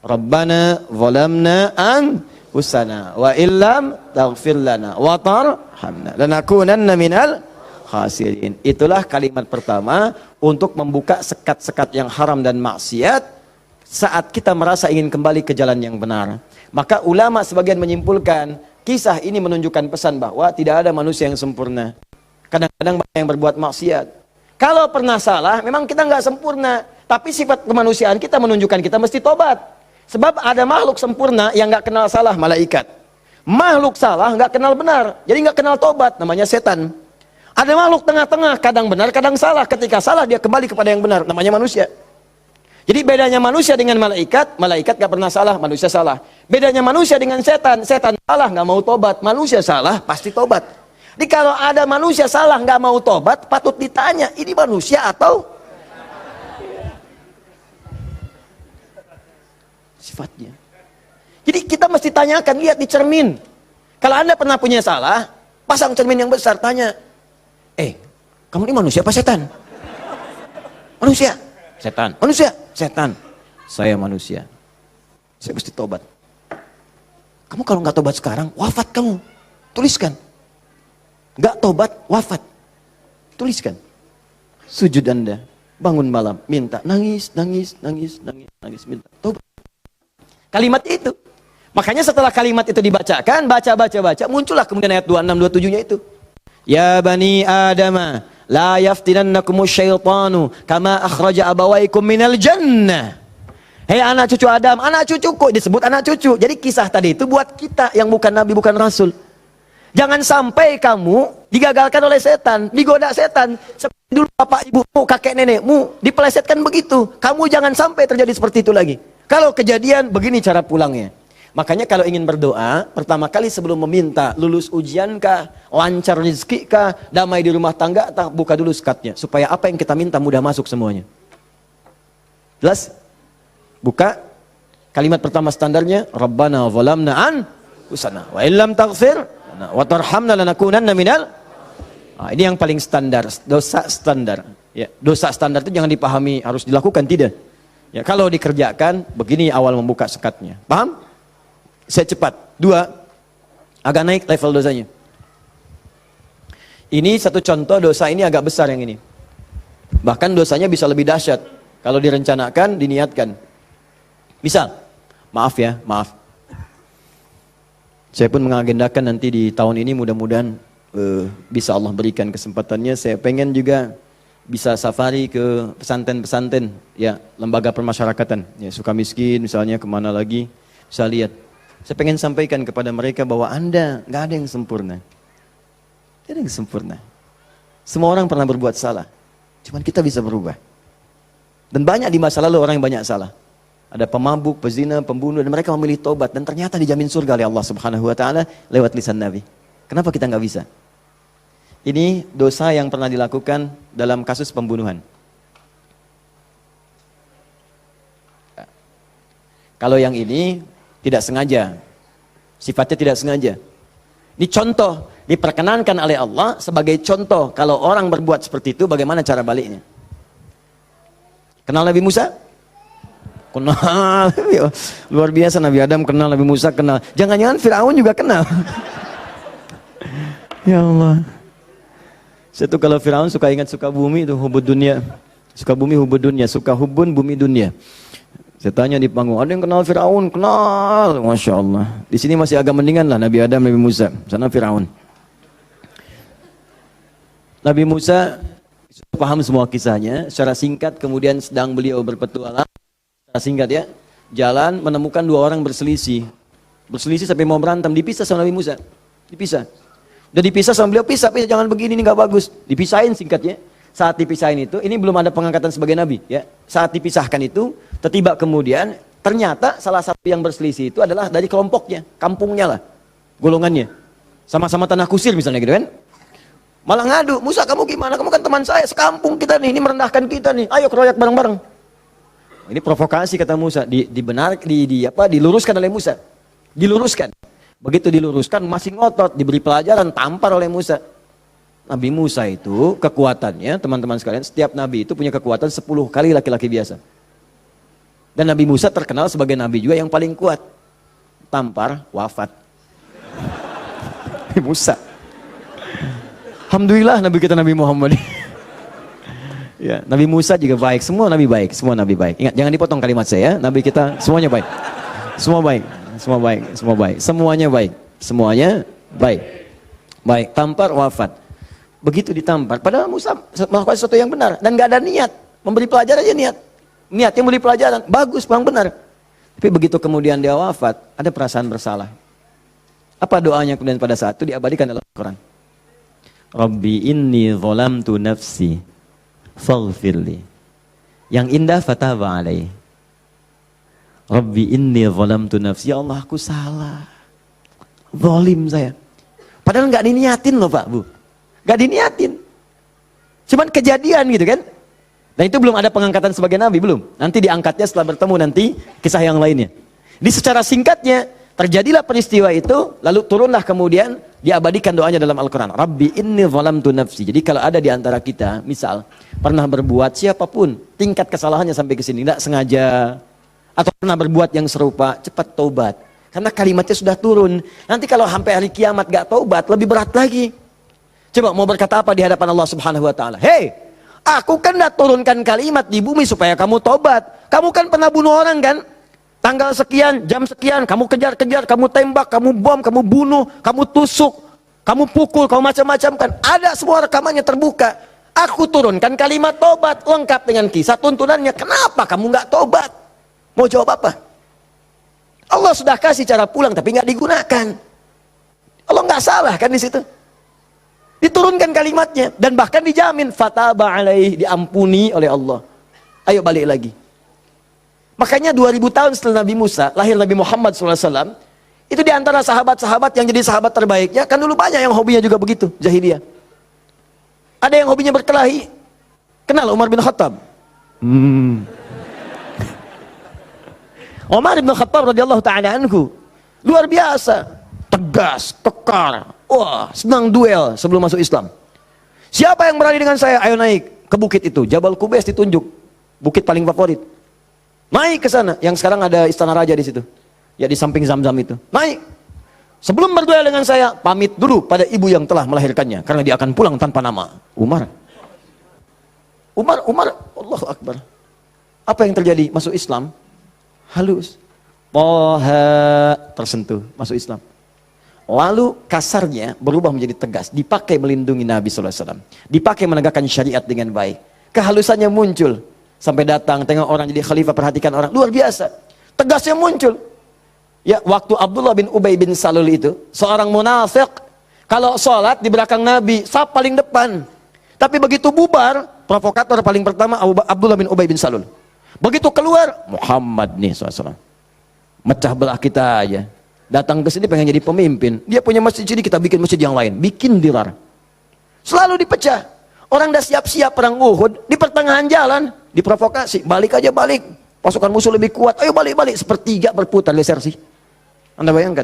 Rabbana zalamna anfusana wa illam taghfir lana wa tarhamna lanakunanna minal khasirin. Itulah kalimat pertama untuk membuka sekat-sekat yang haram dan maksiat saat kita merasa ingin kembali ke jalan yang benar. Maka ulama sebagian menyimpulkan, kisah ini menunjukkan pesan bahwa tidak ada manusia yang sempurna. Kadang-kadang banyak yang berbuat maksiat. Kalau pernah salah, memang kita nggak sempurna. Tapi sifat kemanusiaan kita menunjukkan kita mesti tobat. Sebab ada makhluk sempurna yang nggak kenal salah, malaikat. Makhluk salah nggak kenal benar, jadi nggak kenal tobat, namanya setan. Ada makhluk tengah-tengah, kadang benar, kadang salah. Ketika salah dia kembali kepada yang benar, namanya manusia. Jadi bedanya manusia dengan malaikat, malaikat nggak pernah salah, manusia salah. Bedanya manusia dengan setan, setan salah nggak mau tobat, manusia salah pasti tobat. Jadi kalau ada manusia salah nggak mau tobat, patut ditanya, ini manusia atau sifatnya. Jadi kita mesti tanyakan, lihat di cermin. Kalau Anda pernah punya salah, pasang cermin yang besar, tanya, kamu ini manusia apa setan? Manusia. Setan. Manusia. Setan. Saya manusia. Saya mesti tobat. Kamu kalau nggak tobat sekarang, wafat kamu. Tuliskan. Nggak tobat, wafat. Tuliskan. Sujud Anda. Bangun malam, minta. Nangis, minta. Tobat. Kalimat itu. Makanya setelah kalimat itu dibacakan, baca, muncullah kemudian ayat 26, 27-nya itu. Ya bani Adama, la yaftinannakumus syaitanu kama akhraja abawaikum minal jannah. Hei anak cucu Adam, anak cucuku, disebut anak cucu. Jadi kisah tadi itu buat kita yang bukan nabi, bukan rasul. Jangan sampai kamu digagalkan oleh setan, digoda setan. Seperti dulu bapak ibumu, kakek nenekmu, dipelesetkan begitu. Kamu jangan sampai terjadi seperti itu lagi. Kalau kejadian, begini cara pulangnya. Makanya kalau ingin berdoa, pertama kali sebelum meminta, lulus ujian kah, lancar rezeki kah, damai di rumah tangga, buka dulu sekatnya. Supaya apa yang kita minta mudah masuk semuanya. Jelas? Buka. Kalimat pertama standarnya, Rabbana zalamna anfusana wa illam taghfir wa tarhamna lanakunanna minal. Ini yang paling standar, dosa standar. Ya, dosa standar itu jangan dipahami harus dilakukan, tidak. Ya, kalau dikerjakan, begini awal membuka sekatnya. Paham? Saya cepat. 2, agak naik level dosanya. Ini satu contoh dosa ini agak besar yang ini. Bahkan dosanya bisa lebih dahsyat kalau direncanakan, diniatkan. Misal, maaf. Saya pun mengagendakan nanti di tahun ini mudah-mudahan bisa Allah berikan kesempatannya. Saya pengen juga bisa safari ke pesantren-pesantren, ya, lembaga permasyarakatan, ya, Sukamiskin misalnya, kemana lagi, bisa lihat. Saya pengen sampaikan kepada mereka bahwa Anda nggak ada yang sempurna. Tidak ada yang sempurna. Semua orang pernah berbuat salah. Cuman kita bisa berubah. Dan banyak di masa lalu orang yang banyak salah. Ada pemabuk, pezina, pembunuh, dan mereka memilih tobat. Dan ternyata dijamin surga oleh Allah Subhanahu Wa Taala lewat lisan Nabi. Kenapa kita nggak bisa? Ini dosa yang pernah dilakukan dalam kasus pembunuhan. Kalau yang ini tidak sengaja, sifatnya tidak sengaja. Ini contoh, diperkenankan oleh Allah sebagai contoh. Kalau orang berbuat seperti itu, bagaimana cara baliknya? Kenal Nabi Musa? Kenal. Luar biasa, Nabi Adam kenal, Nabi Musa kenal. Jangan-jangan Fir'aun juga kenal. Ya Allah. Saya tuh kalau Fir'aun suka ingat suka bumi itu, hubud dunia. Suka bumi, hubud dunia. Suka hubun, bumi dunia. Saya tanya di panggung, ada yang kenal Fir'aun? Kenal, Masya Allah. Di sini masih agak mendingan lah Nabi Adam, Nabi Musa. Sana Fir'aun. Nabi Musa paham semua kisahnya. Secara singkat kemudian sedang beliau berpetualang. Secara singkat ya. Jalan menemukan 2 orang berselisih. Berselisih sampai mau berantem. Dipisah sama Nabi Musa. Dipisah. Udah dipisah sama beliau, pisah. Jangan begini, ini gak bagus. Dipisahin singkatnya. Saat dipisahin itu, ini belum ada pengangkatan sebagai nabi, ya. Saat dipisahkan itu, tiba kemudian ternyata salah satu yang berselisih itu adalah dari kelompoknya, kampungnya lah, golongannya. Sama-sama tanah kusir misalnya gitu kan. Malah ngadu, Musa kamu gimana? Kamu kan teman saya, sekampung kita nih, ini merendahkan kita nih. Ayo keroyak bareng-bareng. Ini provokasi kata Musa, diluruskan oleh Musa. Diluruskan. Begitu diluruskan masih ngotot, diberi pelajaran, tampar oleh Musa. Nabi Musa itu kekuatannya, teman-teman sekalian, setiap nabi itu punya kekuatan 10 kali laki-laki biasa. Dan Nabi Musa terkenal sebagai nabi juga yang paling kuat. Tampar, wafat. Nabi Musa. Alhamdulillah Nabi kita Nabi Muhammad. Ya, Nabi Musa juga baik, semua Nabi baik, semua Nabi baik. Ingat, jangan dipotong kalimat saya ya. Nabi kita semuanya baik. Semua baik, semua baik, semua baik. Semuanya baik, semuanya baik. Baik, tampar wafat. Begitu ditampar, padahal Musa melakukan sesuatu yang benar dan nggak ada niat memberi pelajaran aja niat. Niat yang memberi pelajaran bagus, bang benar. Tapi begitu kemudian dia wafat, ada perasaan bersalah. Apa doanya kemudian pada saat itu diabadikan dalam Al-Quran? Rabbi inni zalamtu nafsi faghfirli. Yang indah fataba alaih. Rabbi inni zalamtu nafsi. Ya Allah, aku salah. Zalim saya. Padahal nggak diniatin loh Pak Bu. Nggak diniatin. Cuman kejadian gitu kan. Dan itu belum ada pengangkatan sebagai nabi, belum. Nanti diangkatnya setelah bertemu nanti kisah yang lainnya. Jadi secara singkatnya terjadilah peristiwa itu, lalu turunlah kemudian diabadikan doanya dalam Al-Quran. Rabbi inni zalamtu nafsi. Jadi kalau ada di antara kita, misal pernah berbuat siapapun, tingkat kesalahannya sampai ke sini, tidak sengaja, atau pernah berbuat yang serupa, cepat taubat. Karena kalimatnya sudah turun. Nanti kalau sampai hari kiamat gak taubat, lebih berat lagi. Coba mau berkata apa di hadapan Allah Subhanahu Wa Taala? Hei, aku kan dah turunkan kalimat di bumi supaya kamu taubat. Kamu kan pernah bunuh orang kan? Tanggal sekian, jam sekian, kamu kejar-kejar, kamu tembak, kamu bom, kamu bunuh, kamu tusuk, kamu pukul, kamu macam-macam kan? Ada semua rekamannya terbuka. Aku turunkan kalimat tobat lengkap dengan kisah tuntunannya. Kenapa kamu nggak tobat? Mau jawab apa? Allah sudah kasih cara pulang tapi nggak digunakan. Allah nggak salah kan di situ? Diturunkan kalimatnya dan bahkan dijamin fataba alaih, diampuni oleh Allah. Ayo balik lagi. Makanya 2000 tahun setelah Nabi Musa, lahir Nabi Muhammad SAW, itu diantara sahabat-sahabat yang jadi sahabat terbaiknya, kan dulu banyak yang hobinya juga begitu, jahiliyah. Ada yang hobinya berkelahi. Kenal Umar bin Khattab? Umar bin Khattab radhiyallahu ta'ala anhu, luar biasa, tegas, kekar, wah, senang duel sebelum masuk Islam. Siapa yang berani dengan saya? Ayo naik ke bukit itu, Jabal Qubais ditunjuk, bukit paling favorit. Naik ke sana, yang sekarang ada istana raja di situ. Ya di samping Zam-Zam itu. Naik. Sebelum berduel dengan saya, pamit dulu pada ibu yang telah melahirkannya karena dia akan pulang tanpa nama. Umar, Allahu Akbar. Apa yang terjadi? Masuk Islam halus. Toha tersentuh, masuk Islam. Lalu kasarnya berubah menjadi tegas, dipakai melindungi Nabi SAW, dipakai menegakkan syariat dengan baik. Kehalusannya muncul. Sampai datang, tengok orang jadi khalifah, perhatikan orang, luar biasa. Tegasnya muncul. Ya, waktu Abdullah bin Ubay bin Salul itu, seorang munafik, kalau sholat di belakang Nabi, saf paling depan. Tapi begitu bubar, provokator paling pertama Abdullah bin Ubay bin Salul. Begitu keluar, Muhammad nih SAW. Mecah belah kita aja. Datang ke sini pengen jadi pemimpin. Dia punya masjid sini, kita bikin masjid yang lain. Bikin dilar. Selalu dipecah. Orang dah siap-siap perang Uhud, di pertengahan jalan, diprovokasi, balik aja balik. Pasukan musuh lebih kuat, ayo balik-balik. Sepertiga berputar desersi. Anda bayangkan?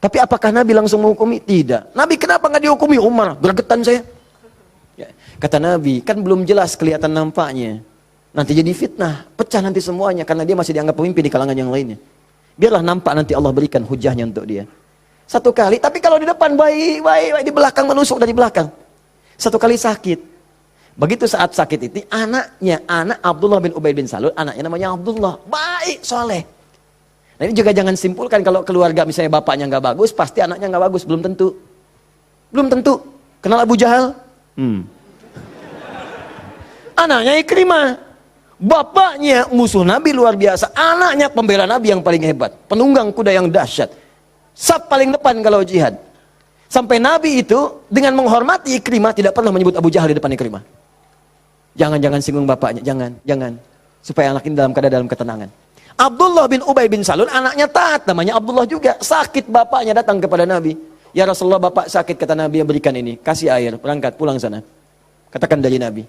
Tapi apakah Nabi langsung menghukumi? Tidak. Nabi kenapa nggak dihukumi? Umar, gregetan saya. Ya. Kata Nabi, kan belum jelas kelihatan nampaknya. Nanti jadi fitnah, pecah nanti semuanya, karena dia masih dianggap pemimpin di kalangan yang lainnya. Biarlah nampak nanti Allah berikan hujahnya untuk dia. Satu kali, tapi kalau di depan baik-baik, di belakang menusuk dari belakang. Satu kali sakit. Begitu saat sakit itu, anak Abdullah bin Ubay bin Salul, anaknya namanya Abdullah. Baik, soleh. Nah ini juga jangan simpulkan kalau keluarga misalnya bapaknya nggak bagus, pasti anaknya nggak bagus. Belum tentu. Belum tentu. Kenal Abu Jahal? Anaknya Ikrimah. Bapaknya musuh Nabi luar biasa. Anaknya pembela Nabi yang paling hebat. Penunggang kuda yang dahsyat. Saf paling depan kalau jihad. Sampai Nabi itu dengan menghormati Ikrimah tidak pernah menyebut Abu Jahal di depan Ikrimah. Jangan singgung bapaknya, jangan. Supaya anak ini dalam ketenangan. Abdullah bin Ubay bin Salul anaknya taat, namanya Abdullah juga. Sakit bapaknya datang kepada Nabi. Ya Rasulullah, bapak sakit, kata Nabi, berikan ini, kasih air, berangkat pulang sana. Katakan dari Nabi.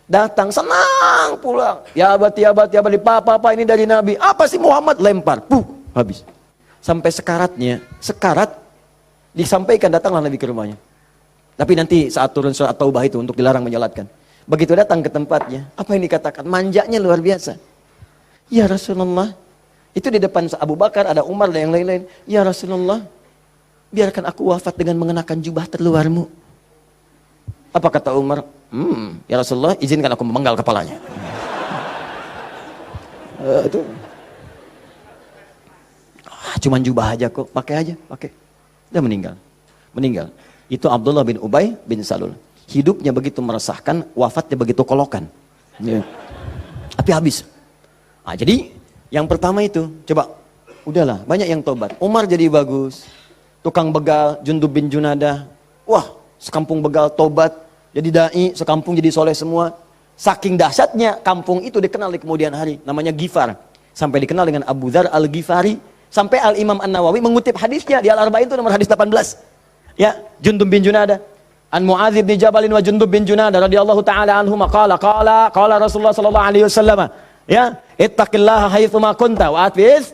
Datang senang pulang. Ya abadi, papa ini dari Nabi. Apa sih Muhammad? Lempar, habis. Sampai sekarat disampaikan, datanglah Nabi ke rumahnya. Tapi nanti saat turun surat Taubah itu untuk dilarang menyolatkan. Begitu datang ke tempatnya, apa yang dikatakan? Manjanya luar biasa. Ya Rasulullah, itu di depan Abu Bakar, ada Umar dan yang lain-lain. Ya Rasulullah, biarkan aku wafat dengan mengenakan jubah terluarmu. Apa kata Umar? Ya Rasulullah, izinkan aku memenggal kepalanya. Itu cuman jubah aja kok, pakai aja, pakai. Dia meninggal. Itu Abdullah bin Ubay bin Salul. Hidupnya begitu meresahkan, wafatnya begitu kolokan. Ya. Tapi habis. Nah, jadi yang pertama itu, coba, udahlah, banyak yang tobat. Umar jadi bagus. Tukang begal, Jundub bin Junadah. Wah, sekampung begal tobat. Jadi dai, sekampung jadi soleh semua. Saking dahsyatnya, kampung itu dikenal di kemudian hari. Namanya Ghifar. Sampai dikenal dengan Abu Dzar al-Ghifari. Sampai Al-Imam An-Nawawi mengutip hadisnya. Di Al-Arba'in itu nomor hadis 18. Ya, Jundub bin Junadah. An Mu'adz bin Jabal wa Jundub bin Junadah radhiyallahu taala anhuma qala Rasulullah sallallahu alaihi wasallam, ya, ittaqillaha haitsu ma kunta wa atbiz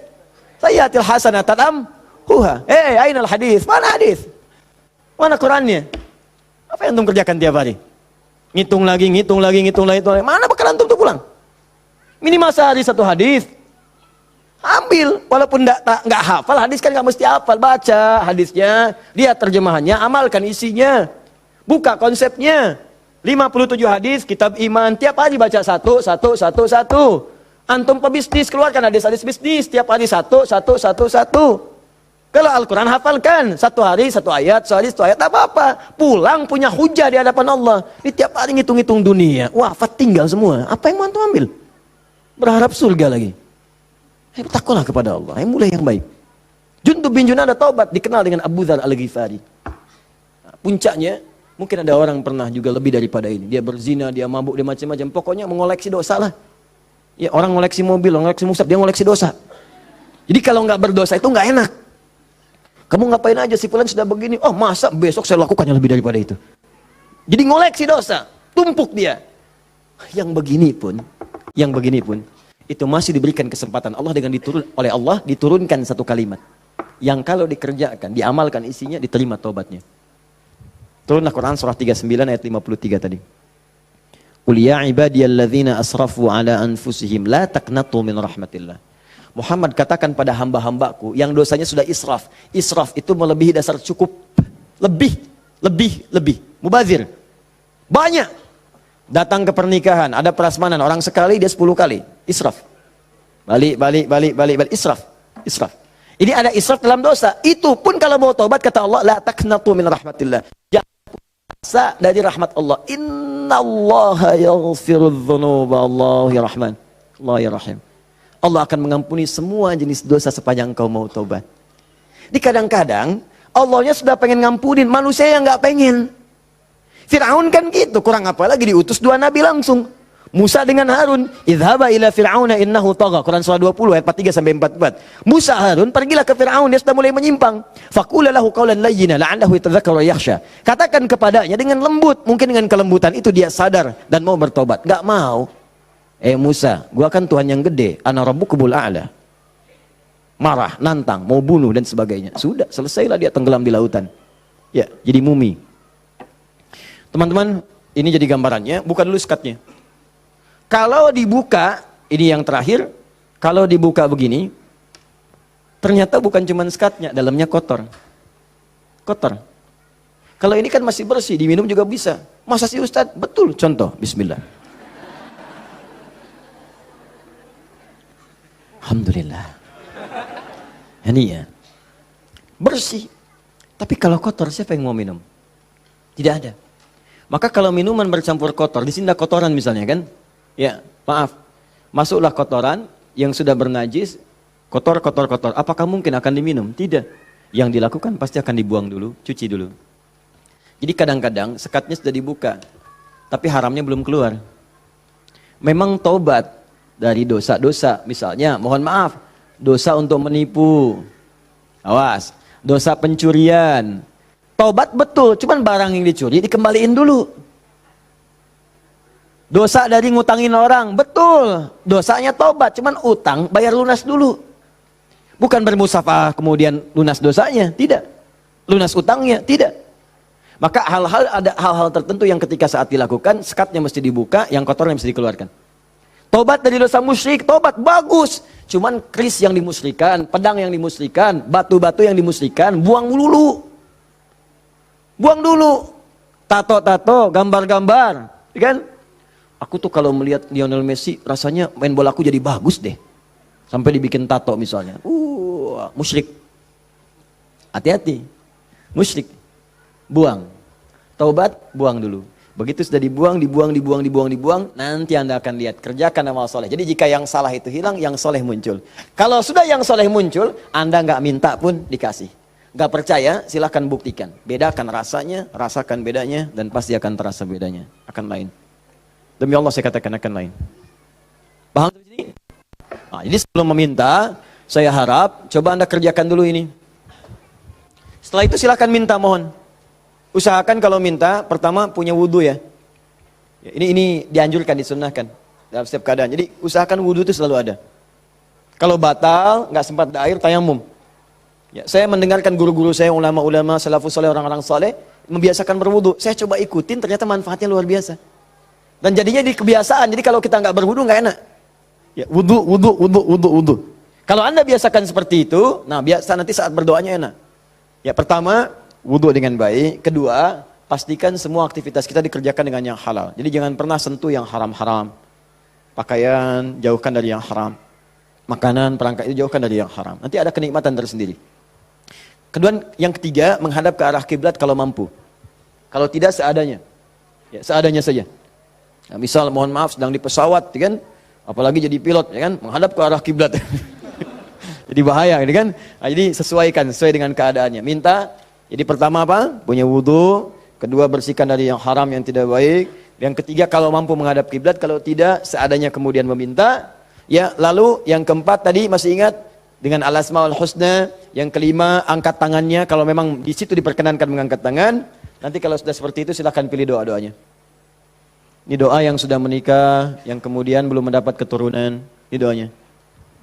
sayyatil hasanata tamhuha. Ainal hadis? Mana hadis? Mana Qur'annya? Apa yang antum kerjakan tiap hari? Ngitung lagi. Mana bekal antum tuh pulang? Minimal sehari satu hadis. Ambil, walaupun enggak hafal hadis kan enggak mesti hafal, baca hadisnya, lihat terjemahannya, amalkan isinya. Buka konsepnya. 57 hadis kitab iman, tiap hari baca satu. Antum pebisnis, keluarkan hadis-hadis bisnis, tiap hari satu. Kalau Al-Quran hafalkan, satu hari satu ayat, tak apa-apa. Pulang punya hujah di hadapan Allah. Ini tiap hari ngitung-ngitung dunia, wafat tinggal semua. Apa yang mau antum ambil? Berharap surga lagi. Takutlah kepada Allah, mulai yang baik. Jundub bin Junadah taubat, dikenal dengan Abu Dzar al-Ghifari. Puncaknya, mungkin ada orang pernah juga lebih daripada ini. Dia berzina, dia mabuk, dia macam-macam. Pokoknya mengoleksi dosa lah. Ya, orang ngoleksi mobil, ngoleksi musab, dia ngoleksi dosa. Jadi kalau nggak berdosa itu nggak enak. Kamu ngapain aja, si fulan sudah begini. Oh, masa besok saya lakukan yang lebih daripada itu. Jadi ngoleksi dosa, tumpuk dia. Yang begini pun, itu masih diberikan kesempatan Allah dengan oleh Allah diturunkan satu kalimat. Yang kalau dikerjakan, diamalkan isinya, diterima taubatnya. Turunlah Quran surah 39 ayat 53 tadi. Qul ya ibadiyalladzina asrafu ala anfusihim la taqnatu min rahmatillah. Muhammad katakan pada hamba-hambaku yang dosanya sudah israf. Israf itu melebihi dasar cukup. Lebih. Mubazir. Banyak. Datang ke pernikahan, ada prasmanan, orang sekali dia 10 kali. Israf. Balik. Israf. Ini ada israf dalam dosa. Itu pun kalau mau taubat kata Allah, la taqnatu min rahmatillah. Jangan dari rahmat Allah. Innallaha yaghfirudz dzunuba, Allahu ya Rahman. Allah ya Rahim. Allah akan mengampuni semua jenis dosa sepanjang kau mau taubat. Di kadang-kadang Allahnya sudah pengen ngampunin, manusia yang nggak pengen. Fir'aun kan gitu, kurang apa lagi diutus 2 nabi langsung. Musa dengan Harun, idhaba ila fir'auna innahu tagha. Quran surah 20 ayat 43 sampai 44. Musa Harun pergilah ke Fir'aun, dia sudah mulai menyimpang. Faqula lahu qawlan layyina la'allahu yatadhakkaru wa yakhsha. Katakan kepadanya dengan lembut, mungkin dengan kelembutan itu dia sadar dan mau bertobat. Enggak mau. Musa, gua kan Tuhan yang gede, ana rabbukumul a'la. Marah, nantang, mau bunuh dan sebagainya. Sudah, selesailah dia tenggelam di lautan. Ya, jadi mumi. Teman-teman, ini jadi gambarannya, buka dulu skatnya. Kalau dibuka, ini yang terakhir, kalau dibuka begini, ternyata bukan cuma skatnya, dalamnya kotor. Kotor. Kalau ini kan masih bersih, diminum juga bisa. Masa sih Ustadz? Betul, contoh, bismillah. Alhamdulillah. Ini ya, bersih. Tapi kalau kotor, siapa yang mau minum? Tidak ada. Maka kalau minuman bercampur kotor, di sini ada kotoran misalnya kan? Ya, maaf. Masuklah kotoran yang sudah bernajis, kotor. Apakah mungkin akan diminum? Tidak. Yang dilakukan pasti akan dibuang dulu, cuci dulu. Jadi kadang-kadang sekatnya sudah dibuka, tapi haramnya belum keluar. Memang taubat dari dosa-dosa, misalnya, mohon maaf, dosa untuk menipu. Awas, dosa pencurian. Taubat betul, cuman barang yang dicuri dikembaliin dulu. Dosa dari ngutangin orang, betul. Dosanya taubat, cuman utang bayar lunas dulu. Bukan bermusafah kemudian lunas dosanya, tidak. Lunas utangnya, tidak. Maka ada hal-hal tertentu yang ketika saat dilakukan, sekatnya mesti dibuka, yang kotornya mesti dikeluarkan. Taubat dari dosa musyrik, taubat bagus. Cuman keris yang dimusyrikan, pedang yang dimusyrikan, batu-batu yang dimusyrikan, buang dulu. Buang dulu. tato-tato, gambar-gambar, kan? Aku tuh kalau melihat Lionel Messi, rasanya main bola aku jadi bagus deh. Sampai dibikin tato misalnya. Musyrik. Hati-hati. Musyrik. Buang. Taubat, buang dulu. Begitu sudah dibuang, nanti Anda akan lihat. Kerjakan amal soleh. Jadi jika yang salah itu hilang, yang soleh muncul. Kalau sudah yang soleh muncul, Anda nggak minta pun dikasih. Nggak percaya, silahkan buktikan. Bedakan rasanya, rasakan bedanya, dan pasti akan terasa bedanya. Akan lain. Demi Allah saya katakan akan lain. Paham di sini? Nah, jadi sebelum meminta, saya harap coba Anda kerjakan dulu ini. Setelah itu silakan minta, mohon. Usahakan kalau minta, pertama punya wudu ya. Ini dianjurkan, disunnahkan dalam setiap keadaan. Jadi usahakan wudu itu selalu ada. Kalau batal, nggak sempat ada air, tayamum. Ya, saya mendengarkan guru-guru saya, ulama-ulama, salafus saleh, orang-orang saleh membiasakan berwudu. Saya coba ikutin, ternyata manfaatnya luar biasa. Dan jadinya di kebiasaan. Jadi kalau kita nggak berwudu nggak enak. Ya, wudu. Kalau Anda biasakan seperti itu, nah biasa nanti saat berdoanya enak. Ya, pertama wudu dengan baik. Kedua, pastikan semua aktivitas kita dikerjakan dengan yang halal. Jadi jangan pernah sentuh yang haram-haram. Pakaian jauhkan dari yang haram. Makanan, perangkat itu jauhkan dari yang haram. Nanti ada kenikmatan tersendiri. Kedua, yang ketiga, menghadap ke arah kiblat kalau mampu. Kalau tidak, seadanya. Ya, seadanya saja. Nah, misal mohon maaf sedang di pesawat, kan? Apalagi jadi pilot, ya kan? Menghadap ke arah kiblat. Jadi bahaya, gitu kan? Nah, jadi sesuaikan, sesuai dengan keadaannya. Minta. Jadi pertama apa? Punya wudu. Kedua, bersihkan dari yang haram, yang tidak baik. Yang ketiga, kalau mampu menghadap kiblat. Kalau tidak, seadanya kemudian meminta. Ya, lalu yang keempat tadi masih ingat? Dengan al-asmaul husna. Yang kelima, angkat tangannya. Kalau memang di situ diperkenankan mengangkat tangan. Nanti kalau sudah seperti itu, silahkan pilih doa-doanya. Ini doa yang sudah menikah, yang kemudian belum mendapat keturunan. Ini doanya.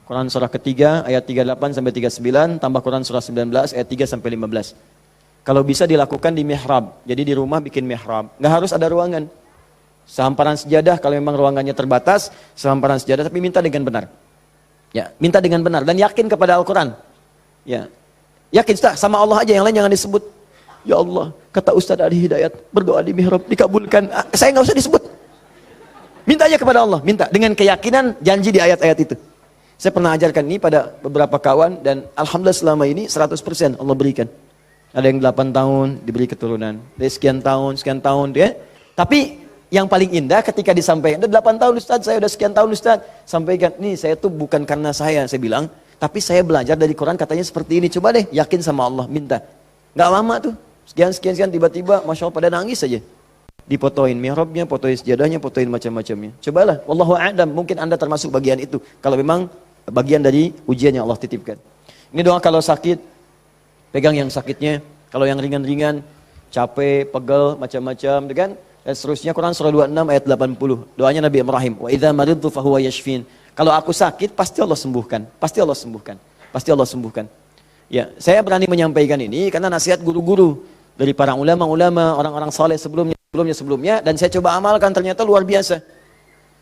Quran surah ketiga, ayat 38 sampai 39, tambah Quran surah 19, ayat 3 sampai 15. Kalau bisa dilakukan di mihrab. Jadi di rumah bikin mihrab. Nggak harus ada ruangan. Sehamparan sejadah, kalau memang ruangannya terbatas, sehamparan sejadah, tapi minta dengan benar. Ya, minta dengan benar dan yakin kepada Al-Quran. Ya, yakin sama Allah aja, yang lain jangan disebut. Ya Allah, kata Ustaz Adi Hidayat, berdoa di mihrab, dikabulkan. Saya nggak usah disebut. Minta aja kepada Allah, minta dengan keyakinan janji di ayat-ayat itu. Saya pernah ajarkan ini pada beberapa kawan dan alhamdulillah selama ini 100% Allah berikan. Ada yang 8 tahun diberi keturunan, dari sekian tahun ya. Tapi yang paling indah ketika disampaikan, udah 8 tahun Ustaz, saya udah sekian tahun Ustaz, sampaikan, nih saya tuh bukan karena saya bilang, tapi saya belajar dari Quran katanya seperti ini, coba deh yakin sama Allah, minta. Gak lama tuh, sekian tiba-tiba Masya Allah pada nangis saja. Dipotoin mihrabnya, potoin sejadahnya, potoin macam-macamnya. Cobalah, wallahu a'lam, mungkin Anda termasuk bagian itu. Kalau memang bagian dari ujian yang Allah titipkan. Ini doa kalau sakit, pegang yang sakitnya. Kalau yang ringan-ringan, capek, pegel, macam-macam, kan? Dan seterusnya Quran surah 26 ayat 80. Doanya Nabi Ibrahim, wa idza maridtu fahuwa yashfin. Kalau aku sakit, pasti Allah sembuhkan. Pasti Allah sembuhkan. Pasti Allah sembuhkan. Ya, saya berani menyampaikan ini karena nasihat guru-guru dari para ulama-ulama, orang-orang saleh sebelumnya, dan saya coba amalkan, ternyata luar biasa.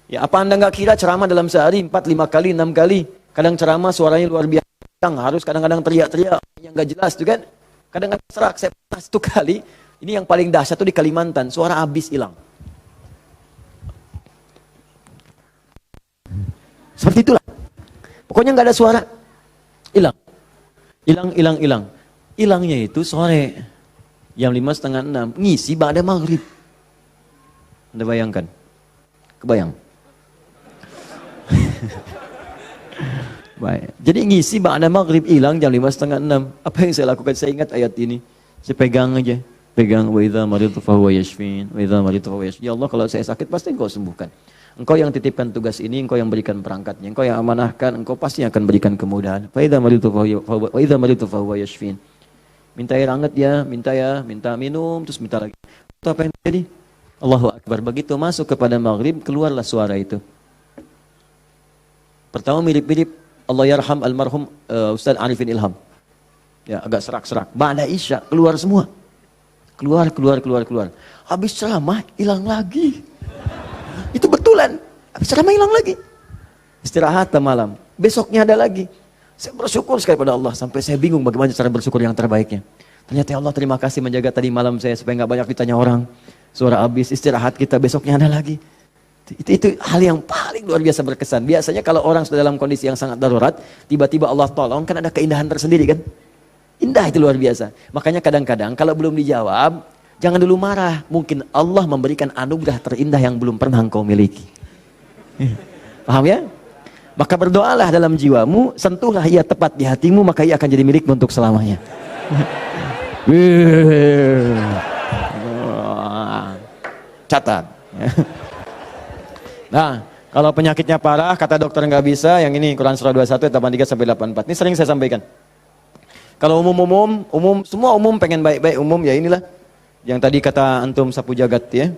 Ya, apa Anda nggak kira ceramah dalam sehari 4, 5 kali, 6 kali, kadang ceramah suaranya luar biasa, harus kadang-kadang teriak-teriak yang nggak jelas tuh kan, kadang-kadang serak. Saya pernah 1 kali, ini yang paling dahsyat tuh di Kalimantan, suara habis hilang. Seperti itulah, pokoknya nggak ada suara, hilang. Hilangnya itu sore, jam 5:30, 6, ngisi ba'da maghrib. Anda bayangkan? Kebayang? Baik. Jadi ngisi ba'da maghrib, hilang jam 5:30, 6. Apa yang saya lakukan? Saya ingat ayat ini. Saya pegang aja. Pegang, wa idza maridtu fahuwa yashfin. Wa idza maridtu fahuwa yashfin. Ya Allah, kalau saya sakit pasti Engkau sembuhkan. Engkau yang titipkan tugas ini, Engkau yang berikan perangkatnya, Engkau yang amanahkan, Engkau pasti akan berikan kemudahan. Wa idza maridtu fahuwa yashfin. Minta air hangat ya, minta minum, terus minta lagi. Itu apa yang terjadi? Allahu Akbar. Begitu masuk kepada maghrib, keluarlah suara itu. Pertama mirip-mirip Allah yarham almarhum Ustaz Arifin Ilham. Ya, agak serak-serak. Ba'da Isya, keluar semua. Keluar. Habis ceramah, hilang lagi. Itu betulan. Habis ceramah hilang lagi. Istirahat malam. Besoknya ada lagi. Saya bersyukur sekali pada Allah. Sampai saya bingung bagaimana cara bersyukur yang terbaiknya. Ternyata ya Allah terima kasih menjaga tadi malam saya supaya nggak banyak ditanya orang. Suara habis istirahat kita besoknya ada lagi. Itu hal yang paling luar biasa berkesan. Biasanya kalau orang sudah dalam kondisi yang sangat darurat, tiba-tiba Allah tolong, kan ada keindahan tersendiri kan. Indah itu luar biasa. Makanya kadang-kadang kalau belum dijawab, jangan dulu marah. Mungkin Allah memberikan anugerah terindah yang belum pernah engkau miliki. Paham ya? Maka berdoalah dalam jiwamu, sentuhlah ia tepat di hatimu, maka ia akan jadi milikmu untuk selamanya. Catat. Nah, kalau penyakitnya parah, kata dokter nggak bisa, yang ini Quran surah 21 ayat 83 sampai 84. Ini sering saya sampaikan. Kalau umum, semua umum pengen baik-baik umum, ya inilah. Yang tadi kata antum sapu jagat ya.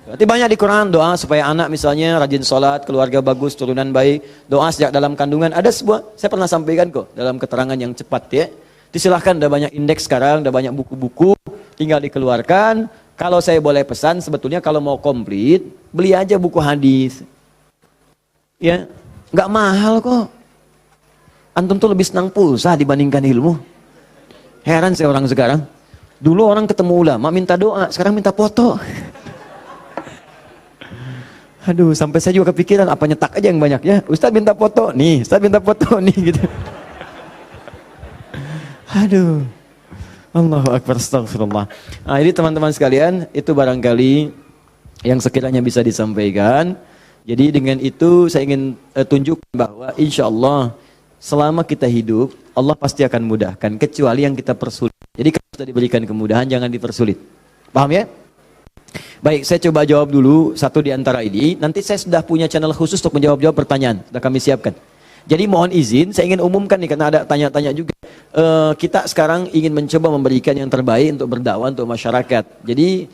Berarti banyak di Quran doa supaya anak misalnya rajin sholat, keluarga bagus, turunan baik, doa sejak dalam kandungan. Ada sebuah, saya pernah sampaikan kok dalam keterangan yang cepat ya. Disilahkan, ada banyak indeks sekarang, ada banyak buku-buku, tinggal dikeluarkan. Kalau saya boleh pesan, sebetulnya kalau mau komplit, beli aja buku hadis. Ya, nggak mahal kok. Antum tuh lebih senang pulsa dibandingkan ilmu. Heran saya orang sekarang. Dulu orang ketemu ulama minta doa, sekarang minta foto. Aduh, sampai saya juga kepikiran apa nyetak aja yang banyaknya. Ustaz minta foto, nih, Ustaz minta foto nih gitu. Aduh. Allahu Akbar, astagfirullah. Nah, ini teman-teman sekalian, itu barangkali yang sekiranya bisa disampaikan. Jadi dengan itu saya ingin tunjukkan bahwa insya Allah selama kita hidup, Allah pasti akan mudahkan, kecuali yang kita persulit. Jadi kalau sudah diberikan kemudahan, jangan dipersulit. Paham ya? Baik, saya coba jawab dulu satu di antara ini. Nanti saya sudah punya channel khusus untuk menjawab-jawab pertanyaan. Sudah kami siapkan. Jadi mohon izin, saya ingin umumkan nih karena ada tanya-tanya juga. Kita sekarang ingin mencoba memberikan yang terbaik untuk berdakwah untuk masyarakat. Jadi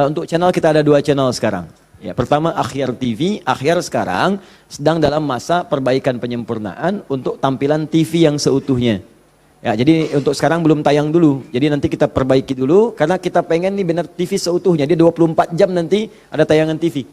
untuk channel kita ada 2 channel sekarang. Ya, pertama Akhyar TV. Akhyar sekarang sedang dalam masa perbaikan penyempurnaan untuk tampilan TV yang seutuhnya. Ya, jadi untuk sekarang belum tayang dulu. Jadi nanti kita perbaiki dulu karena kita pengen nih benar TV seutuhnya. Dia 24 jam nanti ada tayangan TV.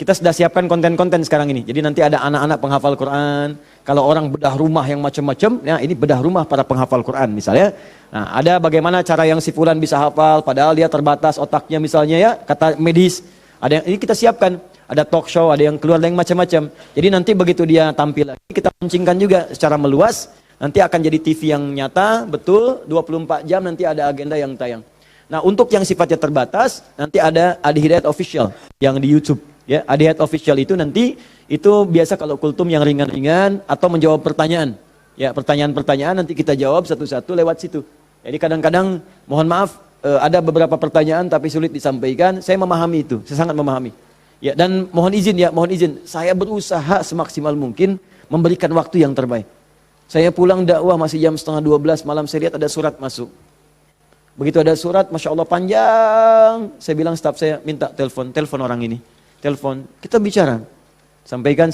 Kita sudah siapkan konten-konten sekarang ini. Jadi nanti ada anak-anak penghafal Quran. Kalau orang bedah rumah yang macam-macam, ya ini bedah rumah para penghafal Quran misalnya. Nah, ada bagaimana cara yang si fulan bisa hafal, padahal dia terbatas otaknya misalnya ya, kata medis. Ada yang ini kita siapkan. Ada talk show, ada yang keluar yang macam-macam. Jadi nanti begitu dia tampil lagi, kita launchingkan juga secara meluas. Nanti akan jadi TV yang nyata, betul, 24 jam nanti ada agenda yang tayang. Nah, untuk yang sifatnya terbatas, nanti ada Adi Hidayat Official yang di YouTube. Ya, Adi Hidayat Official itu nanti itu biasa kalau kultum yang ringan-ringan atau menjawab pertanyaan. Ya, pertanyaan-pertanyaan nanti kita jawab satu-satu lewat situ. Jadi kadang-kadang mohon maaf ada beberapa pertanyaan tapi sulit disampaikan. Saya memahami itu, saya sangat memahami. Ya, dan mohon izin, saya berusaha semaksimal mungkin memberikan waktu yang terbaik. Saya pulang dakwah masih jam 11:30 malam, saya lihat ada surat masuk. Begitu ada surat, Masya Allah panjang. Saya bilang staf saya, minta telepon orang ini. Telepon, kita bicara. Sampaikan.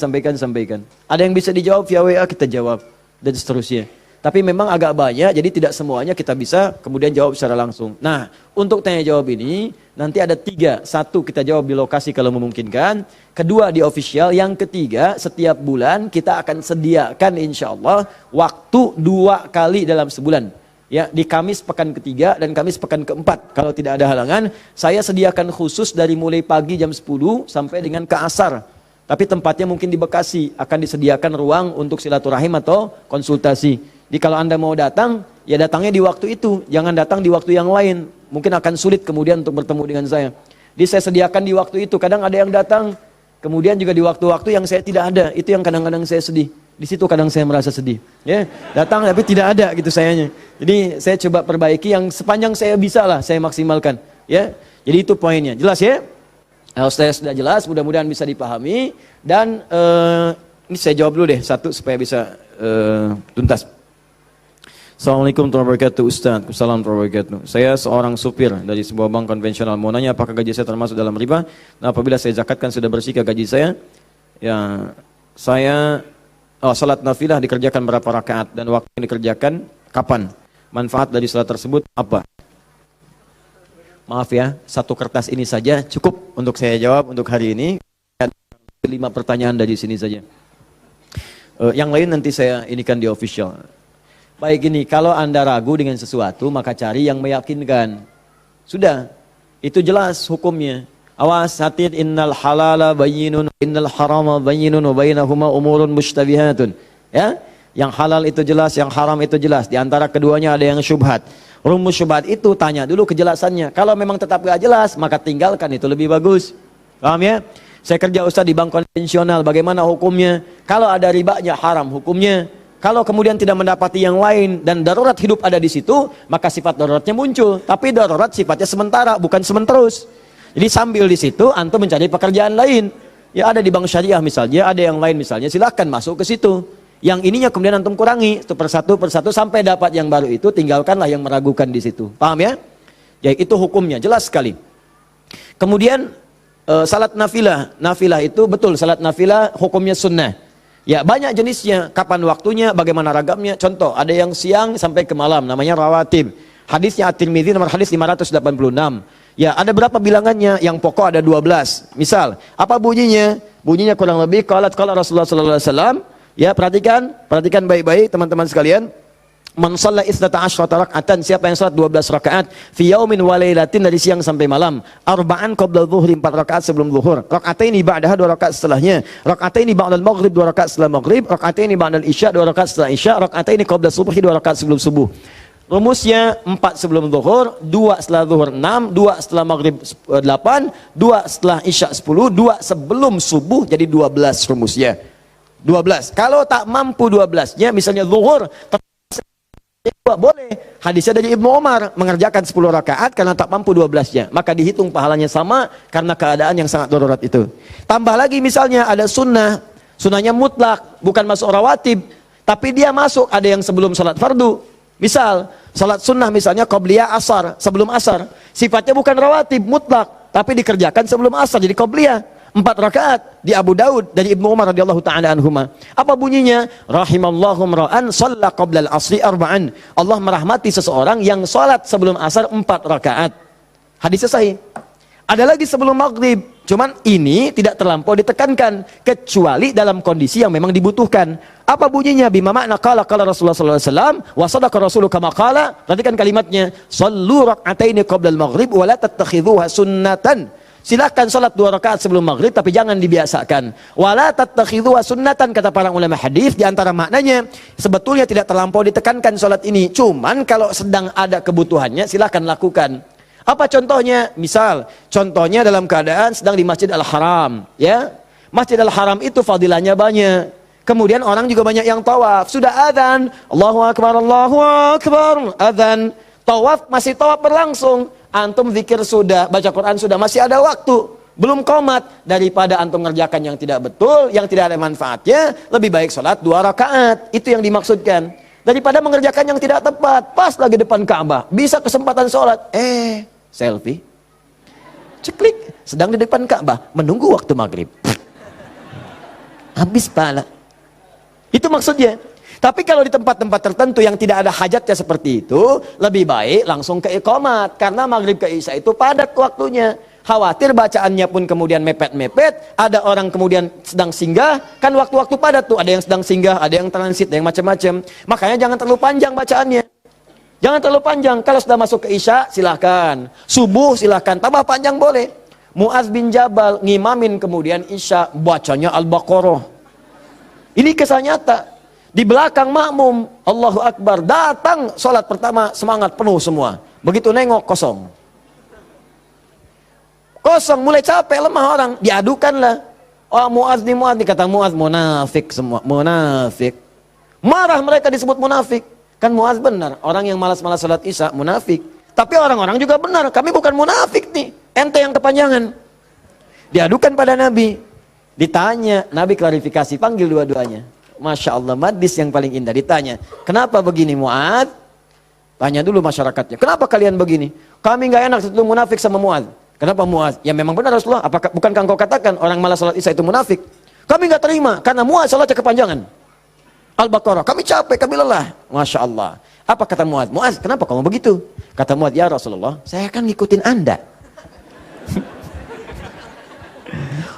Ada yang bisa dijawab via WA, kita jawab. Dan seterusnya. Tapi memang agak banyak, jadi tidak semuanya kita bisa kemudian jawab secara langsung. Nah, untuk tanya jawab ini, nanti ada 3. 1, kita jawab di lokasi kalau memungkinkan. 2, di official. Yang 3, setiap bulan kita akan sediakan insya Allah waktu 2 kali dalam sebulan. Ya, di Kamis pekan ketiga dan Kamis pekan keempat. Kalau tidak ada halangan, saya sediakan khusus dari mulai pagi jam 10 sampai dengan ke asar. Tapi tempatnya mungkin di Bekasi, akan disediakan ruang untuk silaturahim atau konsultasi. Jadi kalau Anda mau datang, ya datangnya di waktu itu, jangan datang di waktu yang lain. Mungkin akan sulit kemudian untuk bertemu dengan saya. Jadi saya sediakan di waktu itu. Kadang ada yang datang, kemudian juga di waktu-waktu yang saya tidak ada. Itu yang kadang-kadang saya sedih. Di situ kadang saya merasa sedih. Ya, datang tapi tidak ada gitu sayanya. Jadi saya coba perbaiki yang sepanjang saya bisa lah, saya maksimalkan. Ya, jadi itu poinnya. Jelas ya? Kalau saya sudah jelas, mudah-mudahan bisa dipahami. Dan ini saya jawab dulu deh satu supaya bisa tuntas. Assalamualaikum warahmatullahi wabarakatuh, Ustaz. Assalamualaikum warahmatullahi wabarakatuh. Saya seorang supir dari sebuah bank konvensional. Mau nanya apakah gaji saya termasuk dalam riba? Nah, apabila saya zakatkan sudah bersih ke gaji saya? Ya, saya salat nafilah dikerjakan berapa rakaat dan waktu yang dikerjakan kapan? Manfaat dari salat tersebut apa? Maaf ya, 1 kertas ini saja cukup untuk saya jawab untuk hari ini. 5 pertanyaan dari sini saja. Yang lain nanti saya inikan di official. Baik ini, kalau Anda ragu dengan sesuatu, maka cari yang meyakinkan. Sudah, itu jelas hukumnya. Awas, hati, innal halala bayyinun, innal harama bayyinun, wa bainahuma umurun mushtabihatun. Ya, yang halal itu jelas, yang haram itu jelas. Di antara keduanya ada yang syubhat. Rumus syubhat itu tanya dulu kejelasannya. Kalau memang tetap gak jelas, maka tinggalkan, itu lebih bagus. Paham ya? Saya kerja ustaz di bank konvensional, bagaimana hukumnya? Kalau ada ribanya haram hukumnya. Kalau kemudian tidak mendapati yang lain dan darurat hidup ada di situ, maka sifat daruratnya muncul. Tapi darurat sifatnya sementara, bukan sementerus. Jadi sambil di situ antum mencari pekerjaan lain. Ya ada di bank syariah misalnya, ada yang lain misalnya, silahkan masuk ke situ. Yang ininya kemudian antum kurangi itu persatu sampai dapat yang baru itu, tinggalkanlah yang meragukan di situ. Paham ya? Ya itu hukumnya jelas sekali. Kemudian salat nafilah. Nafilah itu betul, salat nafilah hukumnya sunnah. Ya banyak jenisnya, kapan waktunya, bagaimana ragamnya. Contoh, ada yang siang sampai ke malam, namanya rawatib. Hadisnya At-Tirmidzi nomor hadis 586. Ya ada berapa bilangannya? Yang pokok ada 12. Misal, apa bunyinya? Bunyinya kurang lebih qala Rasulullah sallallahu alaihi wasallam. Ya perhatikan baik-baik teman-teman sekalian. Man shalla 12 raka'atan, siapa yang salat 12 rakaat fi yaumin wa lailatin, dari siang sampai malam. Arba'an qabla dzuhri, 4 rakaat sebelum zuhur. Raka'ataini ba'daha, 2 rakaat setelahnya. Raka'ataini ba'dal maghrib, 2 rakaat setelah maghrib. Raka'ataini ba'dal isya, 2 rakaat setelah isya. Raka'ataini qabla subhi, 2 rakaat sebelum subuh. Rumusnya 4 sebelum zuhur, 2 setelah zuhur 6, 2 setelah maghrib 8, 2 setelah isya 10, 2 sebelum subuh, jadi 12 rumusnya. 12. Kalau tak mampu 12-nya, misalnya zuhur, boleh. Hadisnya dari Ibnu Umar, mengerjakan 10 rakaat karena tak mampu 12-nya. Maka dihitung pahalanya sama karena keadaan yang sangat darurat itu. Tambah lagi misalnya ada sunnah. Sunnahnya mutlak, bukan masuk rawatib. Tapi dia masuk, ada yang sebelum salat fardu. Misal, salat sunnah misalnya qabliyah asar, sebelum asar. Sifatnya bukan rawatib, mutlak. Tapi dikerjakan sebelum asar, jadi qabliyah. 4 rakaat di Abu Daud dari Ibnu Umar radhiyallahu taala anhuma. Apa bunyinya? Rahimallahu ra'an shalla qabla al-'asri arba'an. Allah merahmati seseorang yang salat sebelum asar 4 rakaat. Hadisnya sahih. Ada lagi sebelum maghrib. Cuman ini tidak terlampau ditekankan kecuali dalam kondisi yang memang dibutuhkan. Apa bunyinya? Bima makna qala Rasulullah sallallahu alaihi wasallam wa sadaqa rasuluhu kama qala. Perhatikan kalimatnya. Shallu rak'ataini qabla al-maghrib wa la tattakhidhuha sunnatan. Silakan salat 2 rakaat sebelum maghrib, tapi jangan dibiasakan. Wala tattakhidhuha sunnatan, kata para ulama hadis. Di antara maknanya sebetulnya tidak terlampau ditekankan salat ini. Cuman kalau sedang ada kebutuhannya, silakan lakukan. Apa contohnya? Misal, contohnya dalam keadaan sedang di Masjid Al-Haram, ya. Masjid Al-Haram itu fadilahnya banyak. Kemudian orang juga banyak yang tawaf. Sudah adzan, Allahu Akbar, adzan. Tawaf masih tawaf berlangsung. Antum zikir sudah, baca Quran sudah, masih ada waktu, belum qomat. Daripada antum ngerjakan yang tidak betul, yang tidak ada manfaatnya, lebih baik sholat 2 rakaat. Itu yang dimaksudkan. Daripada mengerjakan yang tidak tepat, pas lagi depan Ka'bah, bisa kesempatan sholat, selfie, ceklik, sedang di depan Ka'bah, menunggu waktu maghrib, habis pahala. Itu maksudnya. Tapi kalau di tempat-tempat tertentu yang tidak ada hajatnya seperti itu, lebih baik langsung ke iqamat. Karena maghrib ke isya itu padat waktunya. Khawatir bacaannya pun kemudian mepet-mepet, ada orang kemudian sedang singgah, kan waktu-waktu padat tuh, ada yang sedang singgah, ada yang transit, ada yang macam-macam. Makanya jangan terlalu panjang bacaannya. Jangan terlalu panjang. Kalau sudah masuk ke isya, silahkan. Subuh silahkan, tambah panjang boleh. Mu'adz bin Jabal ngimamin kemudian isya, bacanya Al-Baqarah. Ini kisah nyata. Di belakang makmum, Allahu Akbar, datang sholat pertama semangat penuh semua. Begitu nengok kosong. Kosong, mulai capek, lemah orang, diadukanlah. Oh Mu'adz nih, kata Mu'adz, munafik semua, munafik. Marah mereka disebut munafik. Kan Mu'adz benar, orang yang malas-malas sholat isya munafik. Tapi orang-orang juga benar, kami bukan munafik nih, ente yang kepanjangan. Diadukan pada Nabi. Ditanya, Nabi klarifikasi, panggil dua-duanya. Masya Allah, hadis yang paling indah. Ditanya, kenapa begini Mu'adz? Tanya dulu masyarakatnya, kenapa kalian begini? Kami nggak enak itu munafik sama Mu'adz. Kenapa Mu'adz? Ya memang benar Rasulullah, apakah bukankah engkau katakan orang malas salat isya itu munafik? Kami nggak terima, karena Mu'adz salatnya kepanjangan. Al-Baqarah, kami capek, kami lelah. Masya Allah. Apa kata Mu'adz? Mu'adz, kenapa kamu begitu? Kata Mu'adz, ya Rasulullah, saya akan ngikutin Anda.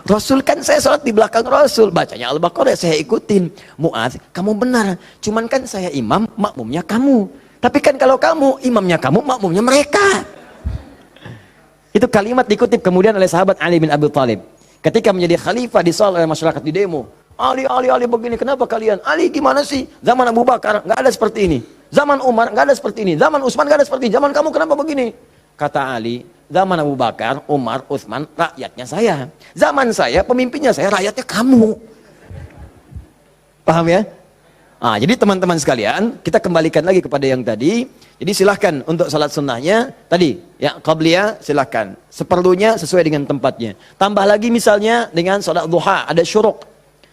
Rasul kan saya sholat di belakang Rasul, bacanya Al-Baqarah, saya ikutin. Mu'adz, kamu benar, cuman kan saya imam, makmumnya kamu. Tapi kan kalau kamu, imamnya kamu, makmumnya mereka. Itu kalimat dikutip kemudian oleh sahabat Ali bin Abi Thalib. Ketika menjadi khalifah disoal oleh masyarakat di demo. Ali begini, kenapa kalian? Ali gimana sih? Zaman Abu Bakar, nggak ada seperti ini. Zaman Umar, nggak ada seperti ini. Zaman Utsman, nggak ada seperti ini. Zaman kamu kenapa begini? Kata Ali, zaman Abu Bakar, Umar, Utsman, rakyatnya saya. Zaman saya, pemimpinnya saya, rakyatnya kamu. Paham ya? Jadi teman-teman sekalian, kita kembalikan lagi kepada yang tadi. Jadi silahkan untuk salat sunnahnya, tadi, ya qabliyah silahkan. Seperlunya sesuai dengan tempatnya. Tambah lagi misalnya dengan salat duha, ada syuruk.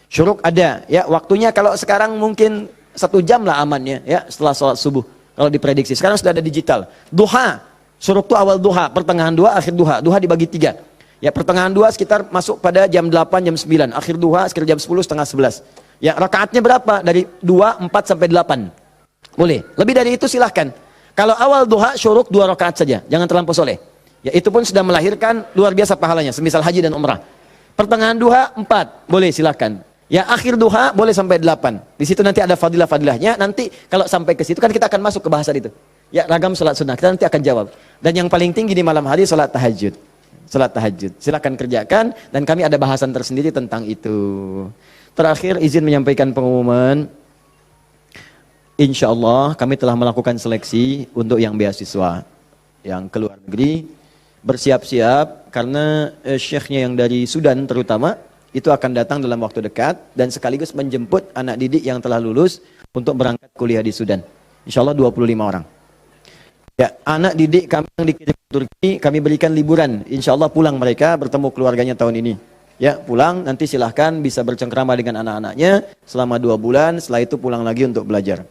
Syuruk ada, ya waktunya kalau sekarang mungkin 1 jam lah amannya, ya setelah salat subuh. Kalau diprediksi, sekarang sudah ada digital. Duha. Syuruk itu awal duha, pertengahan duha, akhir duha. Duha dibagi 3. Ya, pertengahan duha sekitar masuk pada jam 8, jam 9. Akhir duha sekitar jam 10, setengah 11. Ya, rakaatnya berapa? Dari 2, 4 sampai 8. Boleh. Lebih dari itu silahkan. Kalau awal duha, syuruk 2 rakaat saja. Jangan terlampau soleh. Ya, itu pun sudah melahirkan luar biasa pahalanya. Semisal haji dan umrah. Pertengahan duha, 4. Boleh, silahkan. Ya, akhir duha boleh sampai 8. Di situ nanti ada fadilah-fadilahnya. Nanti kalau sampai ke situ kan kita akan masuk ke bahasan itu. Ya, ragam salat sunnah, kita nanti akan jawab. Dan yang paling tinggi di malam hari salat tahajud. Salat tahajud, silakan kerjakan. Dan kami ada bahasan tersendiri tentang itu. Terakhir izin menyampaikan pengumuman. Insya Allah kami telah melakukan seleksi untuk yang beasiswa, yang ke luar negeri. Bersiap-siap karena syekhnya yang dari Sudan terutama itu akan datang dalam waktu dekat. Dan sekaligus menjemput anak didik yang telah lulus untuk berangkat kuliah di Sudan. Insya Allah 25 orang. Ya, anak didik kami yang dikirim ke Turki, kami berikan liburan. Insya Allah pulang mereka, bertemu keluarganya tahun ini. Ya, pulang, nanti silahkan bisa bercengkrama dengan anak-anaknya selama 2 bulan, setelah itu pulang lagi untuk belajar.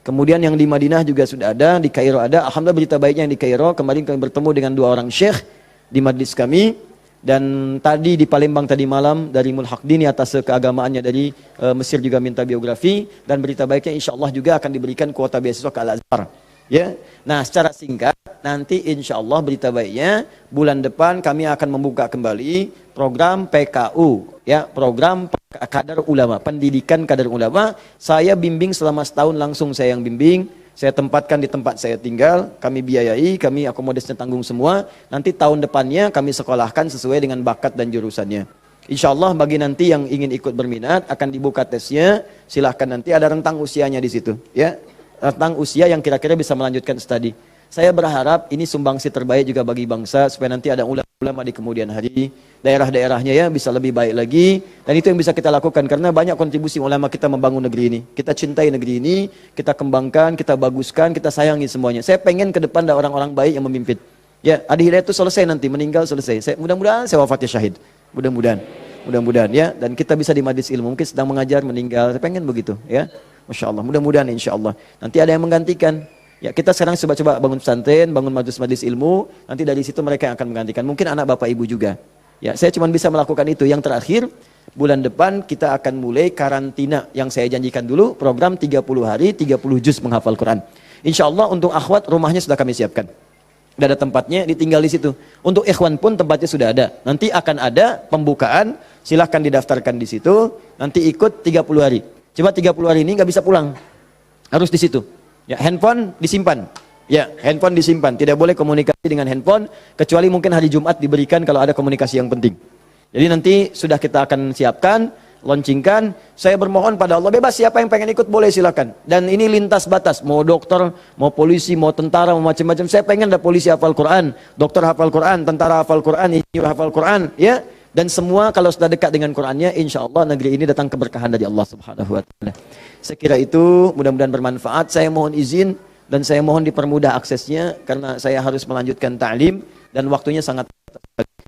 Kemudian yang di Madinah juga sudah ada, di Kairo ada. Alhamdulillah berita baiknya yang di Kairo, kemarin kami bertemu dengan 2 orang syekh di majlis kami. Dan tadi di Palembang tadi malam dari Mulhaqdini atas keagamaannya dari Mesir juga minta biografi. Dan berita baiknya insya Allah juga akan diberikan kuota beasiswa ke Al-Azhar. Ya, nah secara singkat nanti insya Allah berita baiknya bulan depan kami akan membuka kembali program PKU, ya program kadar ulama, pendidikan kadar ulama. Saya bimbing selama setahun langsung, saya yang bimbing, saya tempatkan di tempat saya tinggal, kami biayai, kami akomodasinya tanggung semua. Nanti tahun depannya kami sekolahkan sesuai dengan bakat dan jurusannya. Insya Allah bagi nanti yang ingin ikut berminat akan dibuka tesnya, silahkan nanti ada rentang usianya di situ, ya. Tentang usia yang kira-kira bisa melanjutkan studi. Saya berharap ini sumbangsi terbaik juga bagi bangsa supaya nanti ada ulama di kemudian hari, daerah-daerahnya ya bisa lebih baik lagi. Dan itu yang bisa kita lakukan karena banyak kontribusi ulama kita membangun negeri ini. Kita cintai negeri ini, kita kembangkan, kita baguskan, kita sayangi semuanya. Saya pengen ke depan ada orang-orang baik yang memimpin. Ya, Adi Hidayat itu selesai nanti, meninggal selesai. Mudah-mudahan saya wafatnya syahid. Mudah-mudahan ya. Dan kita bisa di majlis ilmu, mungkin sedang mengajar, meninggal. Saya pengen begitu ya. Masya Allah, mudah-mudahan insya Allah. Nanti ada yang menggantikan. Ya, kita sekarang coba-coba bangun pesantren, bangun majlis-majlis ilmu. Nanti dari situ mereka yang akan menggantikan. Mungkin anak bapak ibu juga. Ya, saya cuma bisa melakukan itu. Yang terakhir, bulan depan kita akan mulai karantina. Yang saya janjikan dulu, program 30 hari, 30 juz menghafal Quran. Insya Allah untuk akhwat rumahnya sudah kami siapkan. Sudah ada tempatnya, ditinggal di situ. Untuk ikhwan pun tempatnya sudah ada. Nanti akan ada pembukaan, silahkan didaftarkan di situ. Nanti ikut 30 hari. Coba 30 hari ini nggak bisa pulang, harus di situ. Ya, handphone disimpan. Ya, handphone disimpan. Tidak boleh komunikasi dengan handphone kecuali mungkin hari Jumat diberikan kalau ada komunikasi yang penting. Jadi nanti sudah kita akan siapkan, launchingkan. Saya bermohon pada Allah bebas siapa yang pengen ikut boleh silakan. Dan ini lintas batas, mau dokter, mau polisi, mau tentara, mau macam-macam. Saya pengen ada polisi hafal Quran, dokter hafal Quran, tentara hafal Quran, insinyur hafal Quran, ya. Dan semua kalau sudah dekat dengan Qurannya, insya Allah negeri ini datang keberkahan dari Allah Subhanahu Wa Taala. Saya kira itu mudah-mudahan bermanfaat. Saya mohon izin dan saya mohon dipermudah aksesnya karena saya harus melanjutkan ta'lim dan waktunya sangat.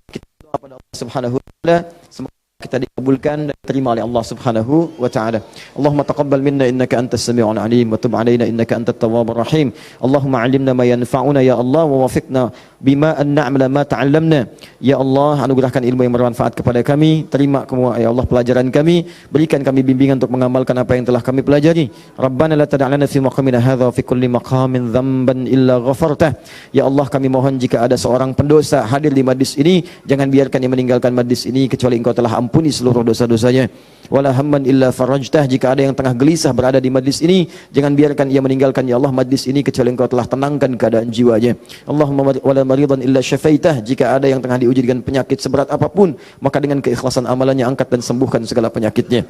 Kita doa pada Allah Subhanahu Wa Taala semoga kita dikabulkan. dikabulkan dan diterima oleh Allah Subhanahu wa taala. Allahumma taqabbal minna innaka antas samiul alim wa tub alaina innaka antat tawwabur rahim. Allahumma 'allimna ma yanfa'una ya Allah wa wafiqna bima an na'mala ma ta'allamna. Ya Allah, anugerahkan ilmu yang bermanfaat kepada kami. Terima semua ya Allah pelajaran kami. Berikan kami bimbingan untuk mengamalkan apa yang telah kami pelajari. Rabbana la tad'alna fi maqamina hadza wa fi kulli maqamin dhanban illa ghafartah. Ya Allah, kami mohon jika ada seorang pendosa hadir di majlis ini, jangan biarkan ia meninggalkan majlis ini kecuali Engkau telah ampuni seluruh dosa-dosanya. Wala hamman illa farajtah, jika ada yang tengah gelisah berada di majlis ini, jangan biarkan ia meninggalkan ya Allah majlis ini kecuali Engkau telah tenangkan keadaan jiwanya. Allahumma wala maridan illa syafaitah, jika ada yang tengah diuji dengan penyakit seberat apapun, maka dengan keikhlasan amalannya angkat dan sembuhkan segala penyakitnya.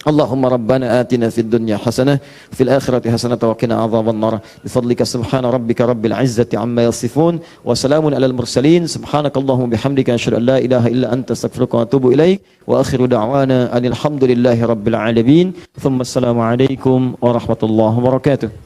Allahumma rabbana atina fid dunya hasanah fil akhirati hasanah wa qina adzaban nar bifadlika subhana rabbika rabbil izzati amma yasifun wa salamun alal mursalin subhanakallahumma bihamdika asyhadu an la ilaha illa anta astaghfiruka wa atubu ilaik wa akhiru da'wana alhamdulillahi rabbil alamin thumma assalamu alaikum warahmatullahi wabarakatuh.